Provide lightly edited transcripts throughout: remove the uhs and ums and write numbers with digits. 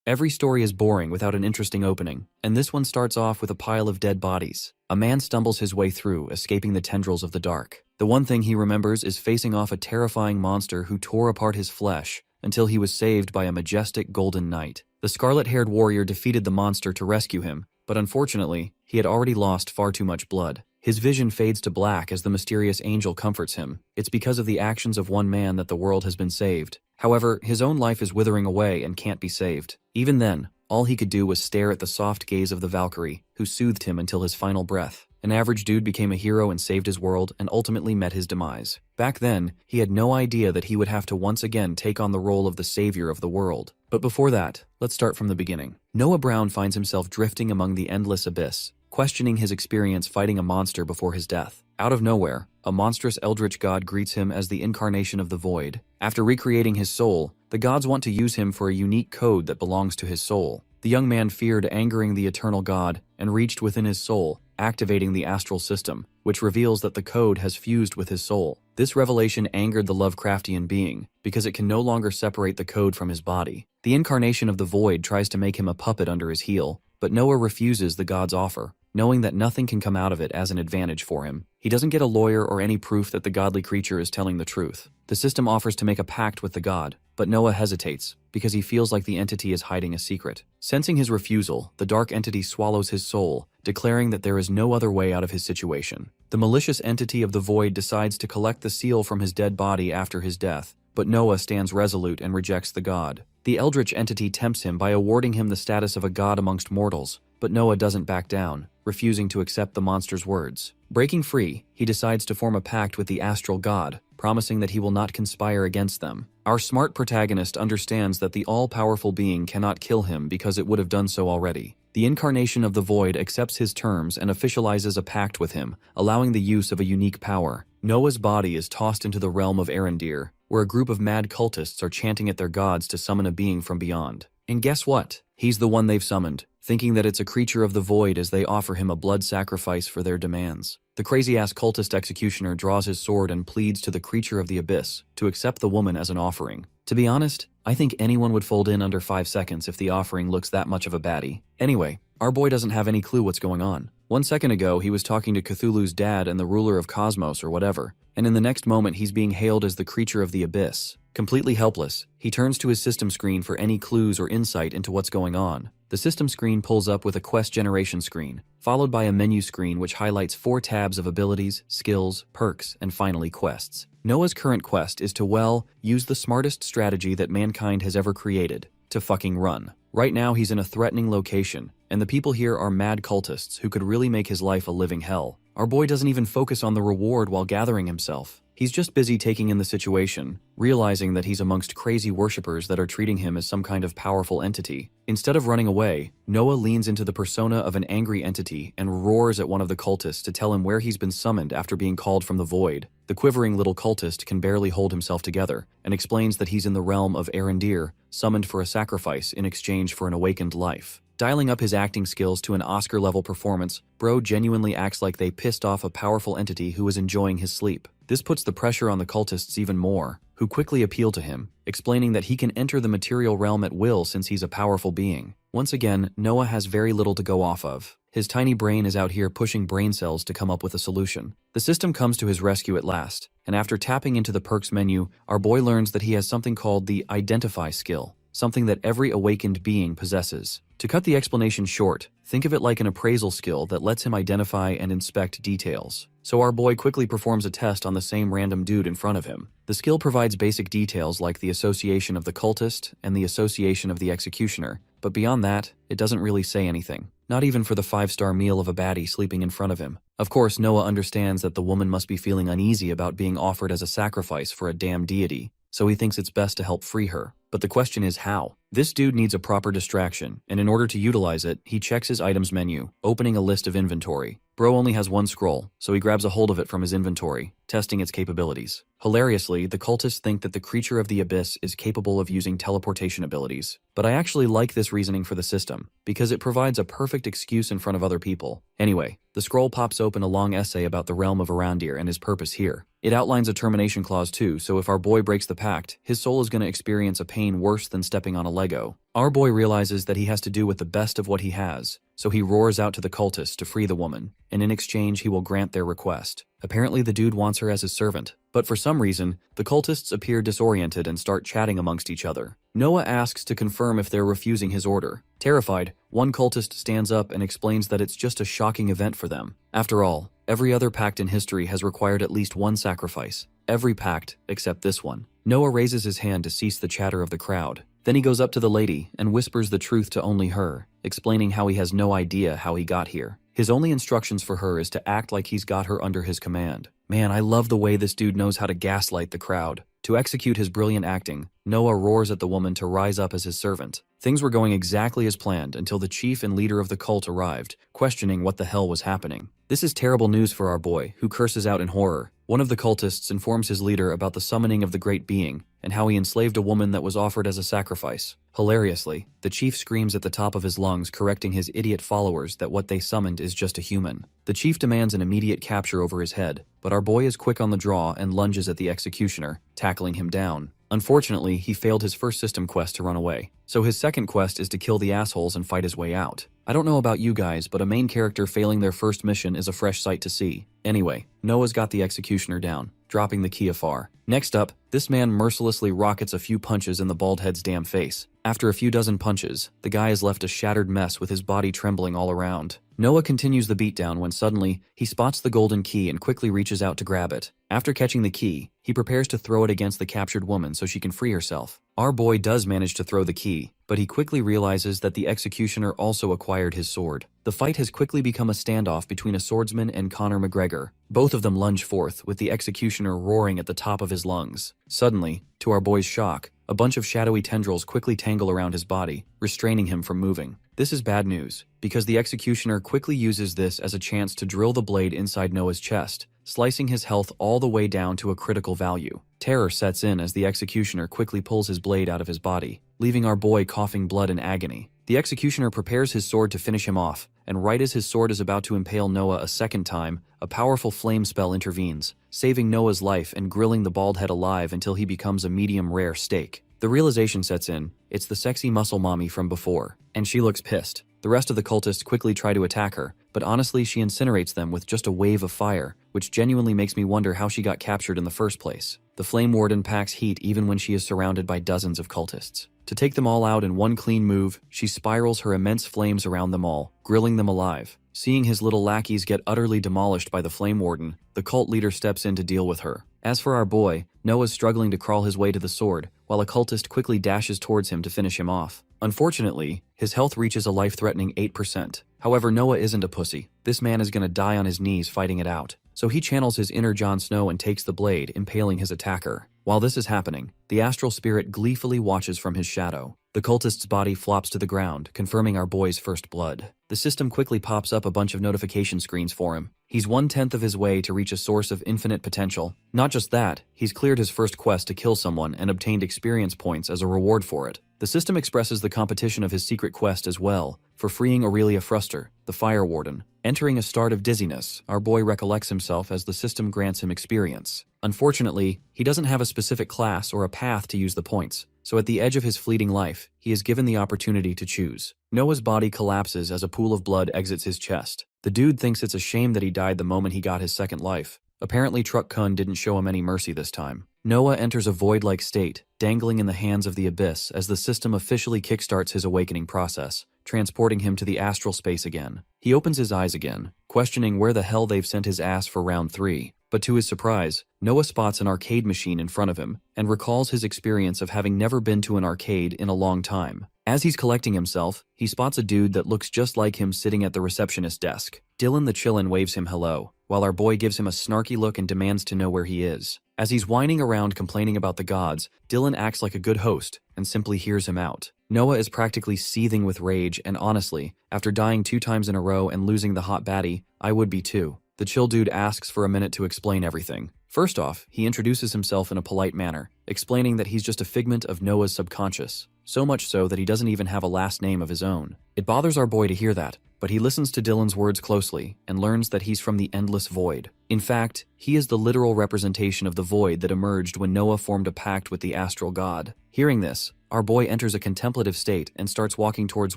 Every story is boring without an interesting opening, and this one starts off with a pile of dead bodies. A man stumbles his way through, escaping the tendrils of the dark. The one thing he remembers is facing off a terrifying monster who tore apart his flesh until he was saved by a majestic golden knight. The scarlet-haired warrior defeated the monster to rescue him, but unfortunately, he had already lost far too much blood. His vision fades to black as the mysterious angel comforts him. It's because of the actions of one man that the world has been saved. However, his own life is withering away and can't be saved. Even then, all he could do was stare at the soft gaze of the Valkyrie, who soothed him until his final breath. An average dude became a hero and saved his world and ultimately met his demise. Back then, he had no idea that he would have to once again take on the role of the savior of the world. But before that, let's start from the beginning. Noah Brown finds himself drifting among the endless abyss, questioning his experience fighting a monster before his death. Out of nowhere, a monstrous eldritch god greets him as the incarnation of the void. After recreating his soul, the gods want to use him for a unique code that belongs to his soul. The young man feared angering the eternal god and reached within his soul, activating the astral system, which reveals that the code has fused with his soul. This revelation angered the Lovecraftian being, because it can no longer separate the code from his body. The incarnation of the void tries to make him a puppet under his heel, but Noah refuses the god's offer, knowing that nothing can come out of it as an advantage for him. He doesn't get a lawyer or any proof that the godly creature is telling the truth. The system offers to make a pact with the god, but Noah hesitates, because he feels like the entity is hiding a secret. Sensing his refusal, the dark entity swallows his soul, declaring that there is no other way out of his situation. The malicious entity of the void decides to collect the seal from his dead body after his death, but Noah stands resolute and rejects the god. The eldritch entity tempts him by awarding him the status of a god amongst mortals, but Noah doesn't back down, refusing to accept the monster's words. Breaking free, he decides to form a pact with the astral god, promising that he will not conspire against them. Our smart protagonist understands that the all-powerful being cannot kill him because it would have done so already. The incarnation of the void accepts his terms and officializes a pact with him, allowing the use of a unique power. Noah's body is tossed into the realm of Arendir, where a group of mad cultists are chanting at their gods to summon a being from beyond. And guess what? He's the one they've summoned, thinking that it's a creature of the void as they offer him a blood sacrifice for their demands. The crazy-ass cultist executioner draws his sword and pleads to the creature of the abyss to accept the woman as an offering. To be honest, I think anyone would fold in under 5 seconds if the offering looks that much of a baddie. Anyway, our boy doesn't have any clue what's going on. 1 second ago, he was talking to Cthulhu's dad and the ruler of Cosmos or whatever, and in the next moment he's being hailed as the creature of the abyss. Completely helpless, he turns to his system screen for any clues or insight into what's going on. The system screen pulls up with a quest generation screen, followed by a menu screen which highlights 4 tabs of abilities, skills, perks, and finally quests. Noah's current quest is to, well, use the smartest strategy that mankind has ever created, to fucking run. Right now he's in a threatening location, and the people here are mad cultists who could really make his life a living hell. Our boy doesn't even focus on the reward while gathering himself. He's just busy taking in the situation, realizing that he's amongst crazy worshippers that are treating him as some kind of powerful entity. Instead of running away, Noah leans into the persona of an angry entity and roars at one of the cultists to tell him where he's been summoned after being called from the void. The quivering little cultist can barely hold himself together and explains that he's in the realm of Arendir, summoned for a sacrifice in exchange for an awakened life. Dialing up his acting skills to an Oscar-level performance, bro genuinely acts like they pissed off a powerful entity who was enjoying his sleep. This puts the pressure on the cultists even more, who quickly appeal to him, explaining that he can enter the material realm at will since he's a powerful being. Once again, Noah has very little to go off of. His tiny brain is out here pushing brain cells to come up with a solution. The system comes to his rescue at last, and after tapping into the perks menu, our boy learns that he has something called the Identify skill, something that every awakened being possesses. To cut the explanation short, think of it like an appraisal skill that lets him identify and inspect details. So our boy quickly performs a test on the same random dude in front of him. The skill provides basic details like the association of the cultist and the association of the executioner, but beyond that, it doesn't really say anything. Not even for the 5-star meal of a baddie sleeping in front of him. Of course, Noah understands that the woman must be feeling uneasy about being offered as a sacrifice for a damn deity, so he thinks it's best to help free her. But the question is how? This dude needs a proper distraction, and in order to utilize it, he checks his items menu, opening a list of inventory. Bro only has 1 scroll, so he grabs a hold of it from his inventory, testing its capabilities. Hilariously, the cultists think that the creature of the abyss is capable of using teleportation abilities. But I actually like this reasoning for the system, because it provides a perfect excuse in front of other people. Anyway, the scroll pops open a long essay about the realm of Arendir and his purpose here. It outlines a termination clause too, so if our boy breaks the pact, his soul is going to experience a pain worse than stepping on a Lego. Our boy realizes that he has to do with the best of what he has, so he roars out to the cultists to free the woman, and in exchange he will grant their request. Apparently the dude wants her as his servant, but for some reason, the cultists appear disoriented and start chatting amongst each other. Noah asks to confirm if they're refusing his order. Terrified, one cultist stands up and explains that it's just a shocking event for them. After all, every other pact in history has required at least one sacrifice. Every pact except this one. Noah raises his hand to cease the chatter of the crowd. Then he goes up to the lady and whispers the truth to only her, explaining how he has no idea how he got here. His only instructions for her is to act like he's got her under his command. Man, I love the way this dude knows how to gaslight the crowd. To execute his brilliant acting, Noah roars at the woman to rise up as his servant. Things were going exactly as planned until the chief and leader of the cult arrived, questioning what the hell was happening. This is terrible news for our boy, who curses out in horror. One of the cultists informs his leader about the summoning of the great being, and how he enslaved a woman that was offered as a sacrifice. Hilariously, the chief screams at the top of his lungs, correcting his idiot followers that what they summoned is just a human. The chief demands an immediate capture over his head, but our boy is quick on the draw and lunges at the executioner, tackling him down. Unfortunately, he failed his first system quest to run away, so his second quest is to kill the assholes and fight his way out. I don't know about you guys, but a main character failing their first mission is a fresh sight to see. Anyway, Noah's got the executioner down, dropping the key afar. Next up, this man mercilessly rockets a few punches in the bald head's damn face. After a few dozen punches, the guy is left a shattered mess with his body trembling all around. Noah continues the beatdown when suddenly, he spots the golden key and quickly reaches out to grab it. After catching the key, he prepares to throw it against the captured woman so she can free herself. Our boy does manage to throw the key, but he quickly realizes that the executioner also acquired his sword. The fight has quickly become a standoff between a swordsman and Conor McGregor. Both of them lunge forth, with the executioner roaring at the top of his lungs. Suddenly, to our boy's shock, a bunch of shadowy tendrils quickly tangle around his body, restraining him from moving. This is bad news, because the executioner quickly uses this as a chance to drill the blade inside Noah's chest, slicing his health all the way down to a critical value. Terror sets in as the executioner quickly pulls his blade out of his body, leaving our boy coughing blood in agony. The executioner prepares his sword to finish him off, and right as his sword is about to impale Noah a second time, a powerful flame spell intervenes, saving Noah's life and grilling the bald head alive until he becomes a medium-rare steak. The realization sets in, it's the sexy muscle mommy from before, and she looks pissed. The rest of the cultists quickly try to attack her, but honestly she incinerates them with just a wave of fire, which genuinely makes me wonder how she got captured in the first place. The Flame Warden packs heat even when she is surrounded by dozens of cultists. To take them all out in one clean move, she spirals her immense flames around them all, grilling them alive. Seeing his little lackeys get utterly demolished by the Flame Warden, the cult leader steps in to deal with her. As for our boy, Noah's struggling to crawl his way to the sword, while a cultist quickly dashes towards him to finish him off. Unfortunately, his health reaches a life-threatening 8%. However, Noah isn't a pussy. This man is gonna die on his knees fighting it out. So he channels his inner Jon Snow and takes the blade, impaling his attacker. While this is happening, the astral spirit gleefully watches from his shadow. The cultist's body flops to the ground, confirming our boy's first blood. The system quickly pops up a bunch of notification screens for him. He's 1/10 of his way to reach a source of infinite potential. Not just that, he's cleared his first quest to kill someone and obtained experience points as a reward for it. The system expresses the competition of his secret quest as well, for freeing Aurelia Fruster, the Fire Warden. Entering a start of dizziness, our boy recollects himself as the system grants him experience. Unfortunately, he doesn't have a specific class or a path to use the points, so at the edge of his fleeting life, he is given the opportunity to choose. Noah's body collapses as a pool of blood exits his chest. The dude thinks it's a shame that he died the moment he got his second life. Apparently Truck Kun didn't show him any mercy this time. Noah enters a void-like state, dangling in the hands of the abyss as the system officially kickstarts his awakening process, transporting him to the astral space again. He opens his eyes again, questioning where the hell they've sent his ass for round 3. But to his surprise, Noah spots an arcade machine in front of him and recalls his experience of having never been to an arcade in a long time. As he's collecting himself, he spots a dude that looks just like him sitting at the receptionist desk. Dylan the Chillin' waves him hello, while our boy gives him a snarky look and demands to know where he is. As he's whining around complaining about the gods, Dylan acts like a good host and simply hears him out. Noah is practically seething with rage, and honestly, after dying 2 times in a row and losing the hot baddie, I would be too. The chill dude asks for a minute to explain everything. First off, he introduces himself in a polite manner, explaining that he's just a figment of Noah's subconscious. So much so that he doesn't even have a last name of his own. It bothers our boy to hear that, but he listens to Dylan's words closely and learns that he's from the endless void. In fact, he is the literal representation of the void that emerged when Noah formed a pact with the astral god. Hearing this, our boy enters a contemplative state and starts walking towards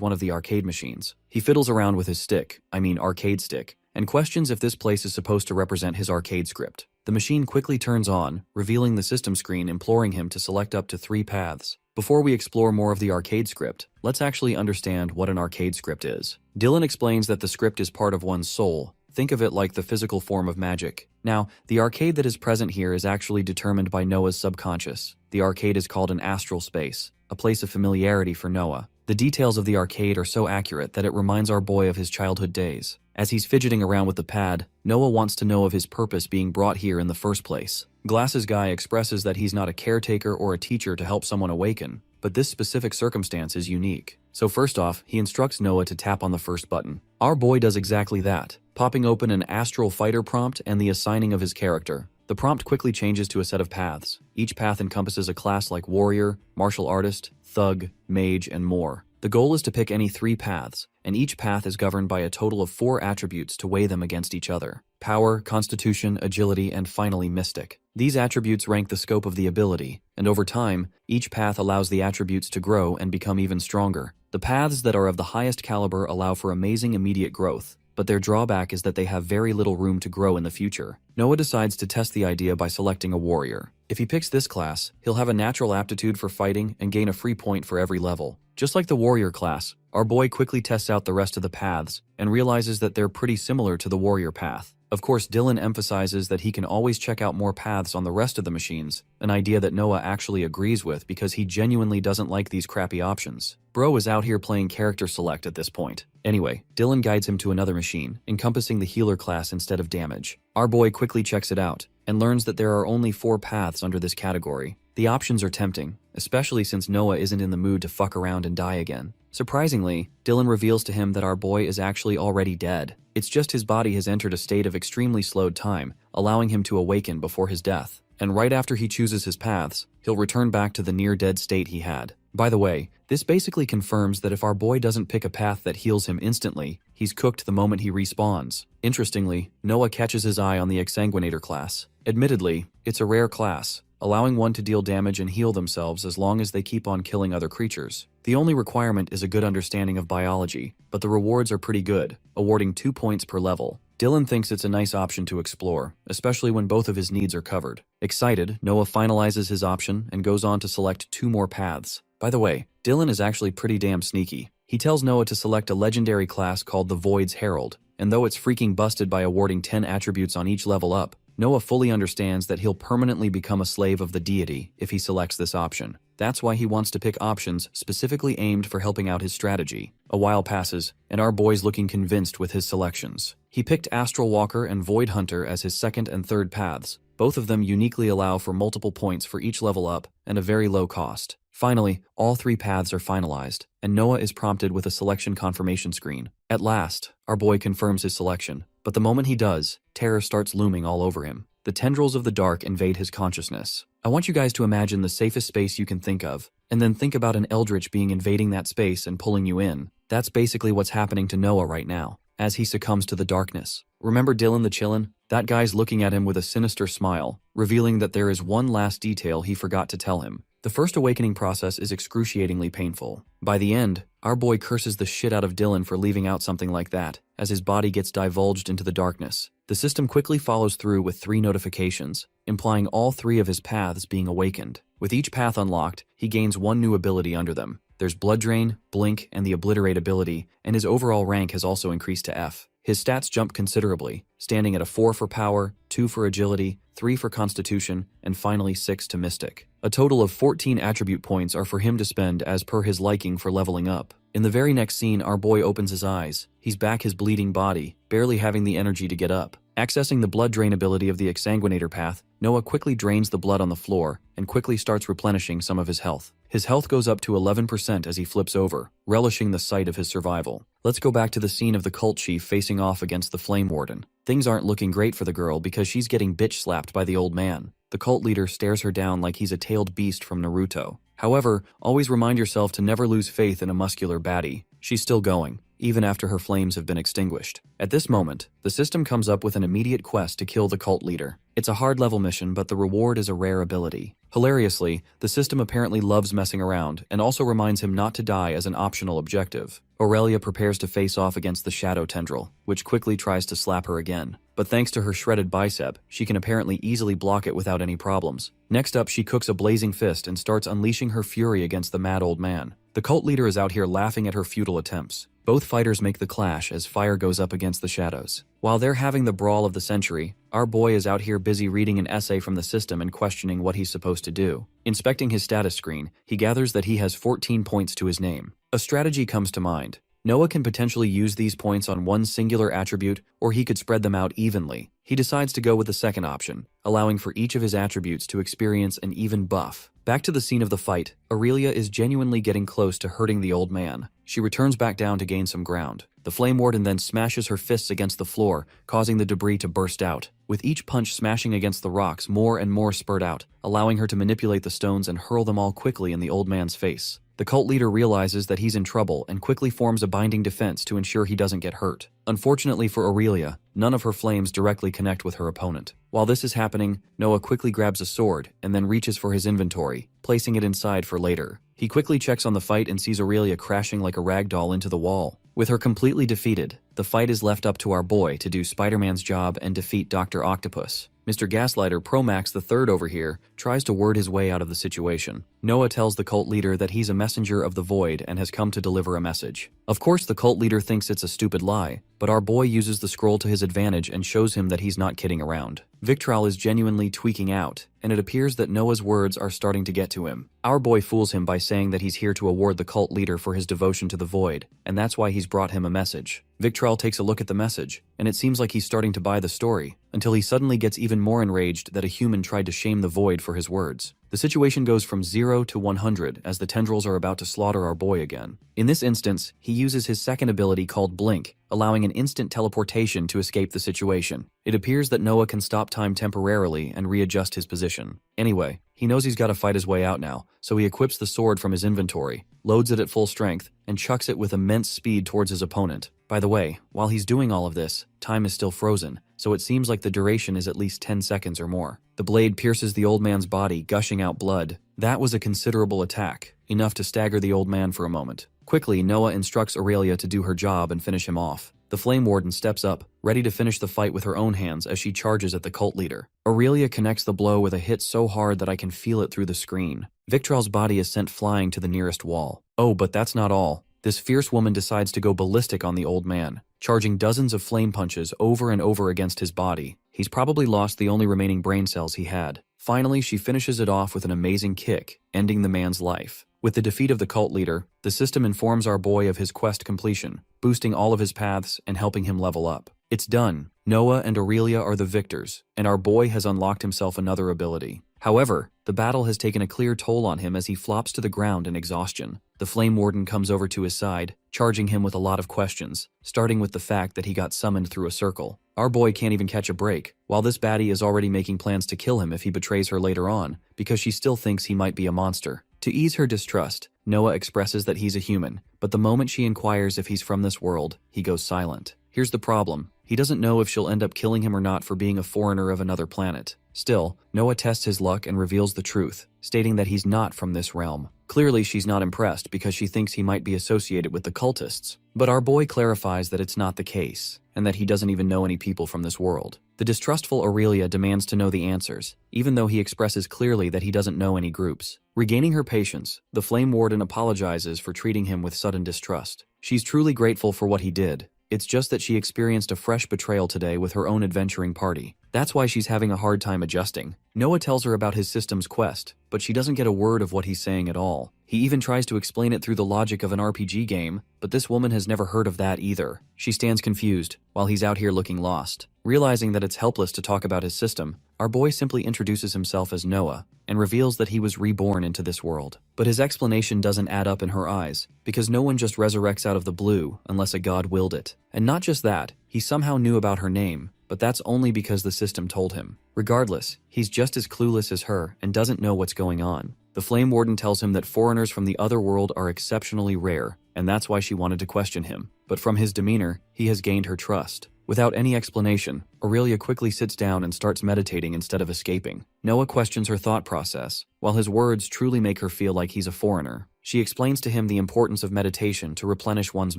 one of the arcade machines. He fiddles around with his arcade stick, and questions if this place is supposed to represent his arcade script. The machine quickly turns on, revealing the system screen imploring him to select up to 3 paths. Before we explore more of the arcade script, let's actually understand what an arcade script is. Dylan explains that the script is part of one's soul. Think of it like the physical form of magic. Now, the arcade that is present here is actually determined by Noah's subconscious. The arcade is called an astral space, a place of familiarity for Noah. The details of the arcade are so accurate that it reminds our boy of his childhood days. As he's fidgeting around with the pad, Noah wants to know of his purpose being brought here in the first place. Glasses Guy expresses that he's not a caretaker or a teacher to help someone awaken, but this specific circumstance is unique. So first off, he instructs Noah to tap on the first button. Our boy does exactly that, popping open an astral fighter prompt and the assigning of his character. The prompt quickly changes to a set of paths. Each path encompasses a class like warrior, martial artist, thug, mage, and more. The goal is to pick any 3 paths, and each path is governed by a total of 4 attributes to weigh them against each other: power, constitution, agility, and finally mystic. These attributes rank the scope of the ability, and over time, each path allows the attributes to grow and become even stronger. The paths that are of the highest caliber allow for amazing immediate growth, but their drawback is that they have very little room to grow in the future. Noah decides to test the idea by selecting a warrior. If he picks this class, he'll have a natural aptitude for fighting and gain a free point for every level. Just like the warrior class, our boy quickly tests out the rest of the paths and realizes that they're pretty similar to the warrior path. Of course, Dylan emphasizes that he can always check out more paths on the rest of the machines, an idea that Noah actually agrees with because he genuinely doesn't like these crappy options. Bro is out here playing character select at this point. Anyway, Dylan guides him to another machine, encompassing the healer class instead of damage. Our boy quickly checks it out and learns that there are only 4 paths under this category. The options are tempting, especially since Noah isn't in the mood to fuck around and die again. Surprisingly, Dylan reveals to him that our boy is actually already dead. It's just his body has entered a state of extremely slowed time, allowing him to awaken before his death. And right after he chooses his paths, he'll return back to the near-dead state he had. By the way, this basically confirms that if our boy doesn't pick a path that heals him instantly, he's cooked the moment he respawns. Interestingly, Noah catches his eye on the Exsanguinator class. Admittedly, it's a rare class, allowing one to deal damage and heal themselves as long as they keep on killing other creatures. The only requirement is a good understanding of biology, but the rewards are pretty good, awarding 2 points per level. Dylan thinks it's a nice option to explore, especially when both of his needs are covered. Excited, Noah finalizes his option and goes on to select 2 more paths. By the way, Dylan is actually pretty damn sneaky. He tells Noah to select a legendary class called the Void's Herald, and though it's freaking busted by awarding 10 attributes on each level up, Noah fully understands that he'll permanently become a slave of the deity if he selects this option. That's why he wants to pick options specifically aimed for helping out his strategy. A while passes, and our boy's looking convinced with his selections. He picked Astral Walker and Void Hunter as his second and third paths. Both of them uniquely allow for multiple points for each level up and a very low cost. Finally, all 3 paths are finalized, and Noah is prompted with a selection confirmation screen. At last, our boy confirms his selection, but the moment he does, terror starts looming all over him. The tendrils of the dark invade his consciousness. I want you guys to imagine the safest space you can think of, and then think about an eldritch being invading that space and pulling you in. That's basically what's happening to Noah right now, as he succumbs to the darkness. Remember Dylan the Chillin'? That guy's looking at him with a sinister smile, revealing that there is one last detail he forgot to tell him. The first awakening process is excruciatingly painful. By the end, our boy curses the shit out of Dylan for leaving out something like that, as his body gets divulged into the darkness. The system quickly follows through with 3 notifications, implying all 3 of his paths being awakened. With each path unlocked, he gains 1 new ability under them. There's Blood Drain, Blink, and the Obliterate ability, and his overall rank has also increased to F. His stats jump considerably, standing at a 4 for power, 2 for agility, 3 for constitution, and finally 6 to mystic. A total of 14 attribute points are for him to spend as per his liking for leveling up. In the very next scene, our boy opens his eyes. He's back his bleeding body, barely having the energy to get up. Accessing the blood drain ability of the Exsanguinator path, Noah quickly drains the blood on the floor and quickly starts replenishing some of his health. His health goes up to 11% as he flips over, relishing the sight of his survival. Let's go back to the scene of the cult chief facing off against the Flame Warden. Things aren't looking great for the girl because she's getting bitch slapped by the old man. The cult leader stares her down like he's a tailed beast from Naruto. However, always remind yourself to never lose faith in a muscular baddie. She's still going. even after her flames have been extinguished. At this moment, the system comes up with an immediate quest to kill the cult leader. It's a hard-level mission, but the reward is a rare ability. Hilariously, the system apparently loves messing around and also reminds him not to die as an optional objective. Aurelia prepares to face off against the shadow tendril, which quickly tries to slap her again. But thanks to her shredded bicep, she can apparently easily block it without any problems. Next up, she cooks a blazing fist and starts unleashing her fury against the mad old man. The cult leader is out here laughing at her futile attempts. Both fighters make the clash as fire goes up against the shadows. While they're having the brawl of the century, our boy is out here busy reading an essay from the system and questioning what he's supposed to do. Inspecting his status screen, he gathers that he has 14 points to his name. A strategy comes to mind. Noah can potentially use these points on one singular attribute, or he could spread them out evenly. He decides to go with the second option, allowing for each of his attributes to experience an even buff. Back to the scene of the fight, Aurelia is genuinely getting close to hurting the old man. She returns back down to gain some ground. The Flame Warden then smashes her fists against the floor, causing the debris to burst out. With each punch smashing against the rocks, more and more spurt out, allowing her to manipulate the stones and hurl them all quickly in the old man's face. The cult leader realizes that he's in trouble and quickly forms a binding defense to ensure he doesn't get hurt. Unfortunately for Aurelia, none of her flames directly connect with her opponent. While this is happening, Noah quickly grabs a sword and then reaches for his inventory, placing it inside for later. He quickly checks on the fight and sees Aurelia crashing like a rag doll into the wall. With her completely defeated, the fight is left up to our boy to do Spider-Man's job and defeat Dr. Octopus. Mr. Gaslighter Promax III over here tries to word his way out of the situation. Noah tells the cult leader that he's a messenger of the void and has come to deliver a message. Of course, the cult leader thinks it's a stupid lie, but our boy uses the scroll to his advantage and shows him that he's not kidding around. Victral is genuinely tweaking out, and it appears that Noah's words are starting to get to him. Our boy fools him by saying that he's here to award the cult leader for his devotion to the void, and that's why he's brought him a message. Victral takes a look at the message, and it seems like he's starting to buy the story, until he suddenly gets even more enraged that a human tried to shame the void for his words. The situation goes from 0 to 100 as the tendrils are about to slaughter our boy again. In this instance, he uses his second ability called Blink, allowing an instant teleportation to escape the situation. It appears that Noah can stop time temporarily and readjust his position. Anyway, he knows he's got to fight his way out now, so he equips the sword from his inventory, loads it at full strength, and chucks it with immense speed towards his opponent. By the way, while he's doing all of this, time is still frozen, so it seems like the duration is at least 10 seconds or more. The blade pierces the old man's body, gushing out blood. That was a considerable attack, enough to stagger the old man for a moment. Quickly, Noah instructs Aurelia to do her job and finish him off. The Flame Warden steps up, ready to finish the fight with her own hands as she charges at the cult leader. Aurelia connects the blow with a hit so hard that I can feel it through the screen. Victral's body is sent flying to the nearest wall. Oh, but that's not all. This fierce woman decides to go ballistic on the old man, charging dozens of flame punches over and over against his body. He's probably lost the only remaining brain cells he had. Finally, she finishes it off with an amazing kick, ending the man's life. With the defeat of the cult leader, the system informs our boy of his quest completion, boosting all of his paths and helping him level up. It's done. Noah and Aurelia are the victors, and our boy has unlocked himself another ability. However, the battle has taken a clear toll on him as he flops to the ground in exhaustion. The Flame Warden comes over to his side, charging him with a lot of questions, starting with the fact that he got summoned through a circle. Our boy can't even catch a break, while this baddie is already making plans to kill him if he betrays her later on, because she still thinks he might be a monster. To ease her distrust, Noah expresses that he's a human, but the moment she inquires if he's from this world, he goes silent. Here's the problem. He doesn't know if she'll end up killing him or not for being a foreigner of another planet. Still, Noah tests his luck and reveals the truth, stating that he's not from this realm. Clearly, she's not impressed because she thinks he might be associated with the cultists. But our boy clarifies that it's not the case, and that he doesn't even know any people from this world. The distrustful Aurelia demands to know the answers, even though he expresses clearly that he doesn't know any groups. Regaining her patience, the Flame Warden apologizes for treating him with sudden distrust. She's truly grateful for what he did. It's just that she experienced a fresh betrayal today with her own adventuring party. That's why she's having a hard time adjusting. Noah tells her about his system's quest, but she doesn't get a word of what he's saying at all. He even tries to explain it through the logic of an RPG game, but this woman has never heard of that either. She stands confused, while he's out here looking lost. Realizing that it's helpless to talk about his system, our boy simply introduces himself as Noah, and reveals that he was reborn into this world. But his explanation doesn't add up in her eyes, because no one just resurrects out of the blue unless a god willed it. And not just that, he somehow knew about her name, but that's only because the system told him. Regardless, he's just as clueless as her and doesn't know what's going on. The Flame Warden tells him that foreigners from the other world are exceptionally rare, and that's why she wanted to question him. But from his demeanor, he has gained her trust. Without any explanation, Aurelia quickly sits down and starts meditating instead of escaping. Noah questions her thought process, while his words truly make her feel like he's a foreigner. She explains to him the importance of meditation to replenish one's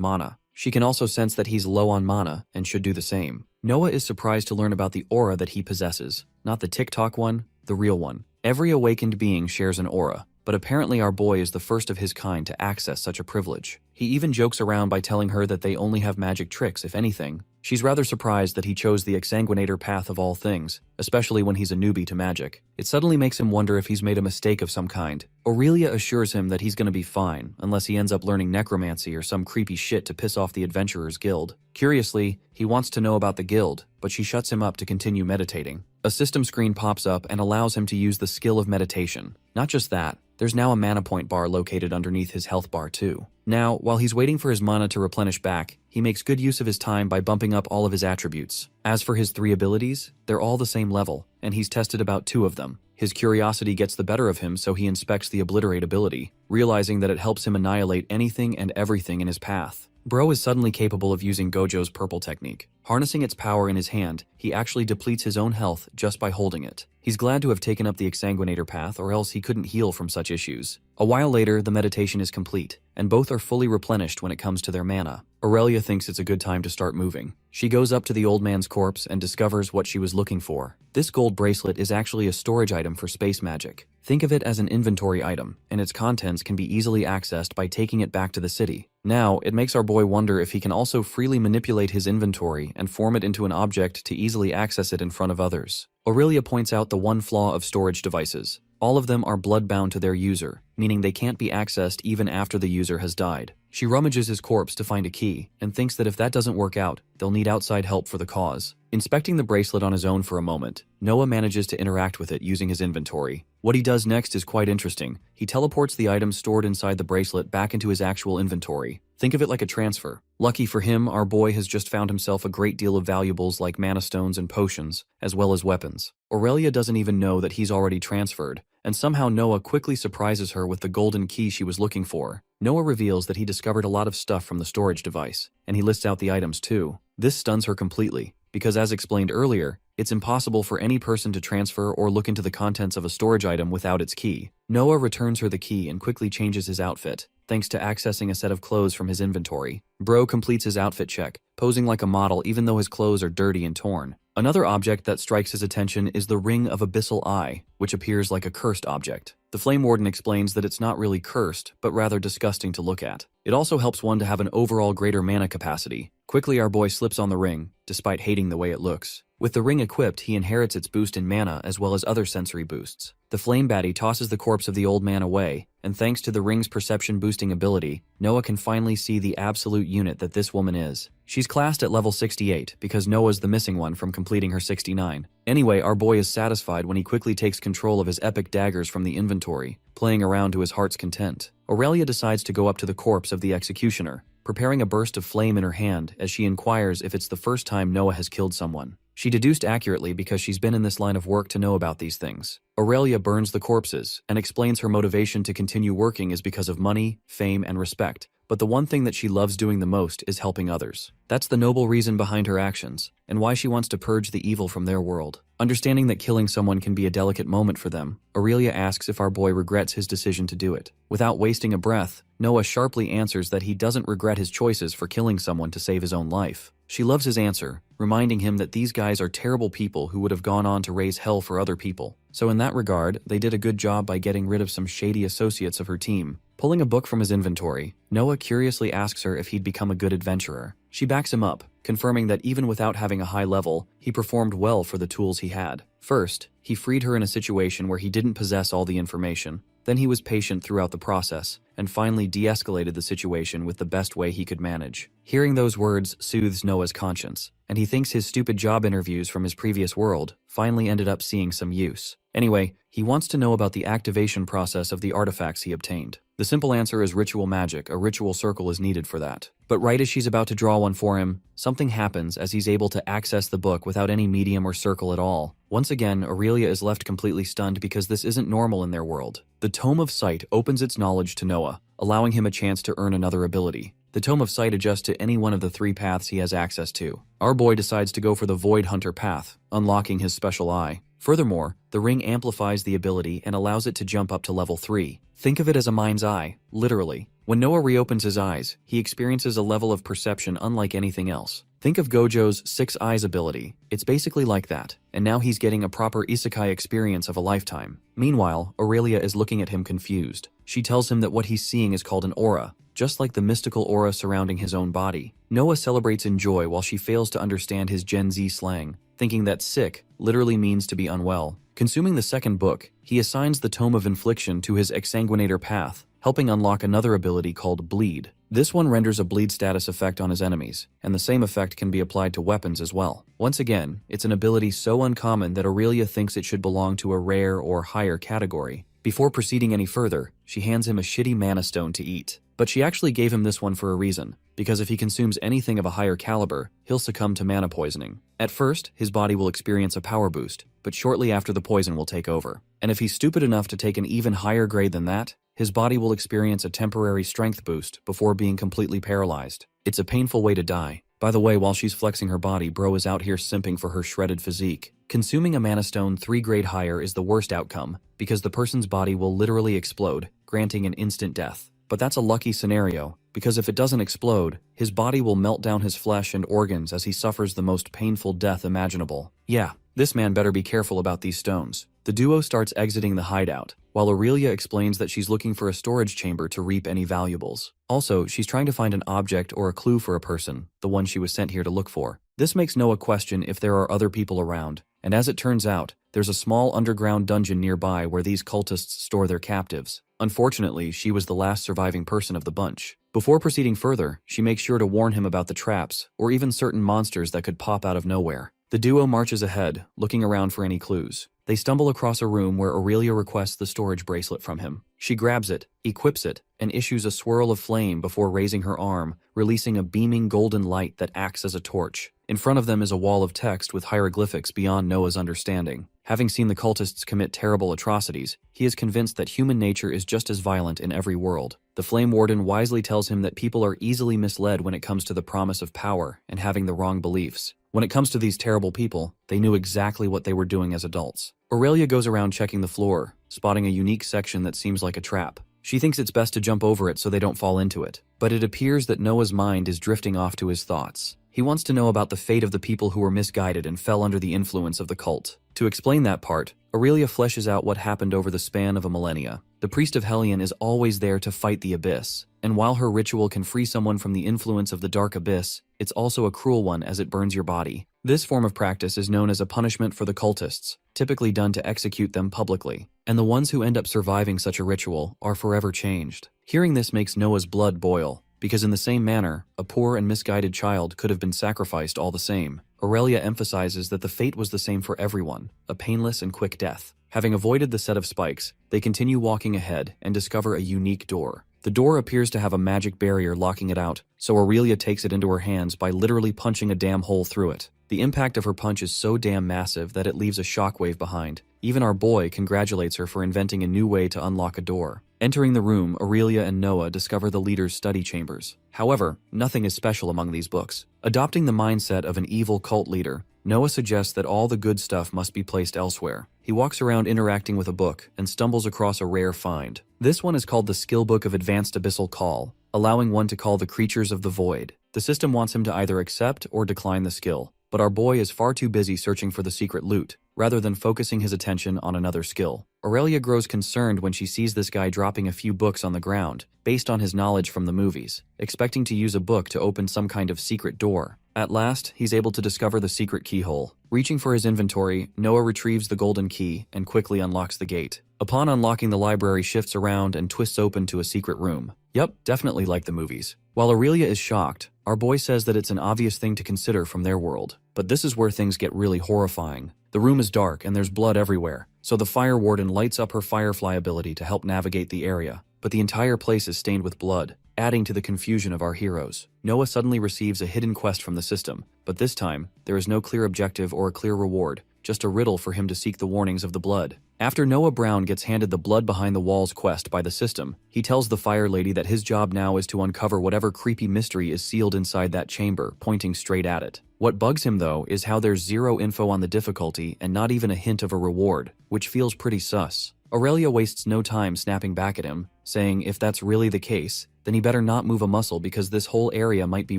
mana. She can also sense that he's low on mana and should do the same. Noah is surprised to learn about the aura that he possesses. Not the TikTok one, the real one. Every awakened being shares an aura, but apparently our boy is the first of his kind to access such a privilege. He even jokes around by telling her that they only have magic tricks, if anything. She's rather surprised that he chose the exsanguinator path of all things, especially when he's a newbie to magic. It suddenly makes him wonder if he's made a mistake of some kind. Aurelia assures him that he's gonna be fine, unless he ends up learning necromancy or some creepy shit to piss off the Adventurers Guild. Curiously, he wants to know about the guild, but she shuts him up to continue meditating. A system screen pops up and allows him to use the skill of meditation. Not just that, there's now a mana point bar located underneath his health bar too. Now, while he's waiting for his mana to replenish back, he makes good use of his time by bumping up all of his attributes. As for his 3 abilities, they're all the same level, and he's tested about 2 of them. His curiosity gets the better of him, so he inspects the Obliterate ability, realizing that it helps him annihilate anything and everything in his path. Bro is suddenly capable of using Gojo's purple technique. Harnessing its power in his hand, he actually depletes his own health just by holding it. He's glad to have taken up the exsanguinator path, or else he couldn't heal from such issues. A while later, the meditation is complete, and both are fully replenished when it comes to their mana. Aurelia thinks it's a good time to start moving. She goes up to the old man's corpse and discovers what she was looking for. This gold bracelet is actually a storage item for space magic. Think of it as an inventory item, and its contents can be easily accessed by taking it back to the city. Now, it makes our boy wonder if he can also freely manipulate his inventory and form it into an object to easily access it in front of others. Aurelia points out the one flaw of storage devices. All of them are bloodbound to their user, meaning they can't be accessed even after the user has died. She rummages his corpse to find a key, and thinks that if that doesn't work out, they'll need outside help for the cause. Inspecting the bracelet on his own for a moment, Noah manages to interact with it using his inventory. What he does next is quite interesting. He teleports the items stored inside the bracelet back into his actual inventory. Think of it like a transfer. Lucky for him, our boy has just found himself a great deal of valuables like mana stones and potions, as well as weapons. Aurelia doesn't even know that he's already transferred, and somehow Noah quickly surprises her with the golden key she was looking for. Noah reveals that he discovered a lot of stuff from the storage device, and he lists out the items too. This stuns her completely, because as explained earlier, it's impossible for any person to transfer or look into the contents of a storage item without its key. Noah returns her the key and quickly changes his outfit, thanks to accessing a set of clothes from his inventory. Bro completes his outfit check, posing like a model even though his clothes are dirty and torn. Another object that strikes his attention is the Ring of Abyssal Eye, which appears like a cursed object. The Flame Warden explains that it's not really cursed, but rather disgusting to look at. It also helps one to have an overall greater mana capacity. Quickly our boy slips on the ring, despite hating the way it looks. With the ring equipped, he inherits its boost in mana as well as other sensory boosts. The Flame Baddie tosses the corpse of the old man away, and thanks to the ring's perception boosting ability, Noah can finally see the absolute unit that this woman is. She's classed at level 68 because Noah's the missing one from completing her 69. Anyway, our boy is satisfied when he quickly takes control of his epic daggers from the inventory, playing around to his heart's content. Aurelia decides to go up to the corpse of the executioner, preparing a burst of flame in her hand as she inquires if it's the first time Noah has killed someone. She deduced accurately because she's been in this line of work to know about these things. Aurelia burns the corpses and explains her motivation to continue working is because of money, fame, and respect. But the one thing that she loves doing the most is helping others. That's the noble reason behind her actions, and why she wants to purge the evil from their world. Understanding that killing someone can be a delicate moment for them, Aurelia asks if our boy regrets his decision to do it. Without wasting a breath, Noah sharply answers that he doesn't regret his choices for killing someone to save his own life. She loves his answer, reminding him that these guys are terrible people who would have gone on to raise hell for other people. So in that regard, they did a good job by getting rid of some shady associates of her team. Pulling a book from his inventory, Noah curiously asks her if he'd become a good adventurer. She backs him up, confirming that even without having a high level, he performed well for the tools he had. First, he freed her in a situation where he didn't possess all the information. Then he was patient throughout the process, and finally de-escalated the situation with the best way he could manage. Hearing those words soothes Noah's conscience, and he thinks his stupid job interviews from his previous world finally ended up seeing some use. Anyway, he wants to know about the activation process of the artifacts he obtained. The simple answer is ritual magic. A ritual circle is needed for that. But right as she's about to draw one for him, something happens as he's able to access the book without any medium or circle at all. Once again, Aurelia is left completely stunned because this isn't normal in their world. The Tome of Sight opens its knowledge to Noah, allowing him a chance to earn another ability. The Tome of Sight adjusts to any one of the 3 paths he has access to. Our boy decides to go for the Void Hunter path, unlocking his special eye. Furthermore, the ring amplifies the ability and allows it to jump up to level 3. Think of it as a mind's eye, literally. When Noah reopens his eyes, he experiences a level of perception unlike anything else. Think of Gojo's 6 Eyes ability. It's basically like that, and now he's getting a proper isekai experience of a lifetime. Meanwhile, Aurelia is looking at him confused. She tells him that what he's seeing is called an aura, just like the mystical aura surrounding his own body. Noah celebrates in joy while she fails to understand his Gen Z slang, thinking that sick literally means to be unwell. Consuming the second book, he assigns the Tome of Infliction to his Exsanguinator path, helping unlock another ability called Bleed. This one renders a bleed status effect on his enemies, and the same effect can be applied to weapons as well. Once again, it's an ability so uncommon that Aurelia thinks it should belong to a rare or higher category. Before proceeding any further, she hands him a shitty mana stone to eat. But she actually gave him this one for a reason, because if he consumes anything of a higher caliber, he'll succumb to mana poisoning. At first, his body will experience a power boost, but shortly after the poison will take over. And if he's stupid enough to take an even higher grade than that, his body will experience a temporary strength boost before being completely paralyzed. It's a painful way to die. By the way, while she's flexing her body, bro is out here simping for her shredded physique. Consuming a mana stone 3 grade higher is the worst outcome, because the person's body will literally explode, granting an instant death. But that's a lucky scenario, because if it doesn't explode, his body will melt down his flesh and organs as he suffers the most painful death imaginable. Yeah, this man better be careful about these stones. The duo starts exiting the hideout, while Aurelia explains that she's looking for a storage chamber to reap any valuables. Also, she's trying to find an object or a clue for a person, the one she was sent here to look for. This makes Noah question if there are other people around, and as it turns out, there's a small underground dungeon nearby where these cultists store their captives. Unfortunately, she was the last surviving person of the bunch. Before proceeding further, she makes sure to warn him about the traps, or even certain monsters that could pop out of nowhere. The duo marches ahead, looking around for any clues. They stumble across a room where Aurelia requests the storage bracelet from him. She grabs it, equips it, and issues a swirl of flame before raising her arm, releasing a beaming golden light that acts as a torch. In front of them is a wall of text with hieroglyphics beyond Noah's understanding. Having seen the cultists commit terrible atrocities, he is convinced that human nature is just as violent in every world. The Flame Warden wisely tells him that people are easily misled when it comes to the promise of power and having the wrong beliefs. When it comes to these terrible people, they knew exactly what they were doing as adults. Aurelia goes around checking the floor, spotting a unique section that seems like a trap. She thinks it's best to jump over it so they don't fall into it. But it appears that Noah's mind is drifting off to his thoughts. He wants to know about the fate of the people who were misguided and fell under the influence of the cult. To explain that part, Aurelia fleshes out what happened over the span of a millennia. The Priest of Hellion is always there to fight the Abyss, and while her ritual can free someone from the influence of the Dark Abyss, it's also a cruel one as it burns your body. This form of practice is known as a punishment for the cultists, typically done to execute them publicly, and the ones who end up surviving such a ritual are forever changed. Hearing this makes Noah's blood boil, because in the same manner, a poor and misguided child could have been sacrificed all the same. Aurelia emphasizes that the fate was the same for everyone, a painless and quick death. Having avoided the set of spikes, they continue walking ahead and discover a unique door. The door appears to have a magic barrier locking it out, so Aurelia takes it into her hands by literally punching a damn hole through it. The impact of her punch is so damn massive that it leaves a shockwave behind. Even our boy congratulates her for inventing a new way to unlock a door. Entering the room, Aurelia and Noah discover the leader's study chambers. However, nothing is special among these books. Adopting the mindset of an evil cult leader, Noah suggests that all the good stuff must be placed elsewhere. He walks around interacting with a book and stumbles across a rare find. This one is called the Skill Book of Advanced Abyssal Call, allowing one to call the creatures of the void. The system wants him to either accept or decline the skill, but our boy is far too busy searching for the secret loot, rather than focusing his attention on another skill. Aurelia grows concerned when she sees this guy dropping a few books on the ground, based on his knowledge from the movies, expecting to use a book to open some kind of secret door. At last, he's able to discover the secret keyhole. Reaching for his inventory, Noah retrieves the golden key and quickly unlocks the gate. Upon unlocking, the library shifts around and twists open to a secret room. Yep, definitely like the movies. While Aurelia is shocked, our boy says that it's an obvious thing to consider from their world. But this is where things get really horrifying. The room is dark and there's blood everywhere, so the fire warden lights up her firefly ability to help navigate the area. But the entire place is stained with blood, adding to the confusion of our heroes. Noah suddenly receives a hidden quest from the system, but this time, there is no clear objective or a clear reward, just a riddle for him to seek the warnings of the blood. After Noah Brown gets handed the blood behind the walls quest by the system, he tells the fire lady that his job now is to uncover whatever creepy mystery is sealed inside that chamber, pointing straight at it. What bugs him though is how there's zero info on the difficulty and not even a hint of a reward, which feels pretty sus. Aurelia wastes no time snapping back at him, saying if that's really the case, then he better not move a muscle because this whole area might be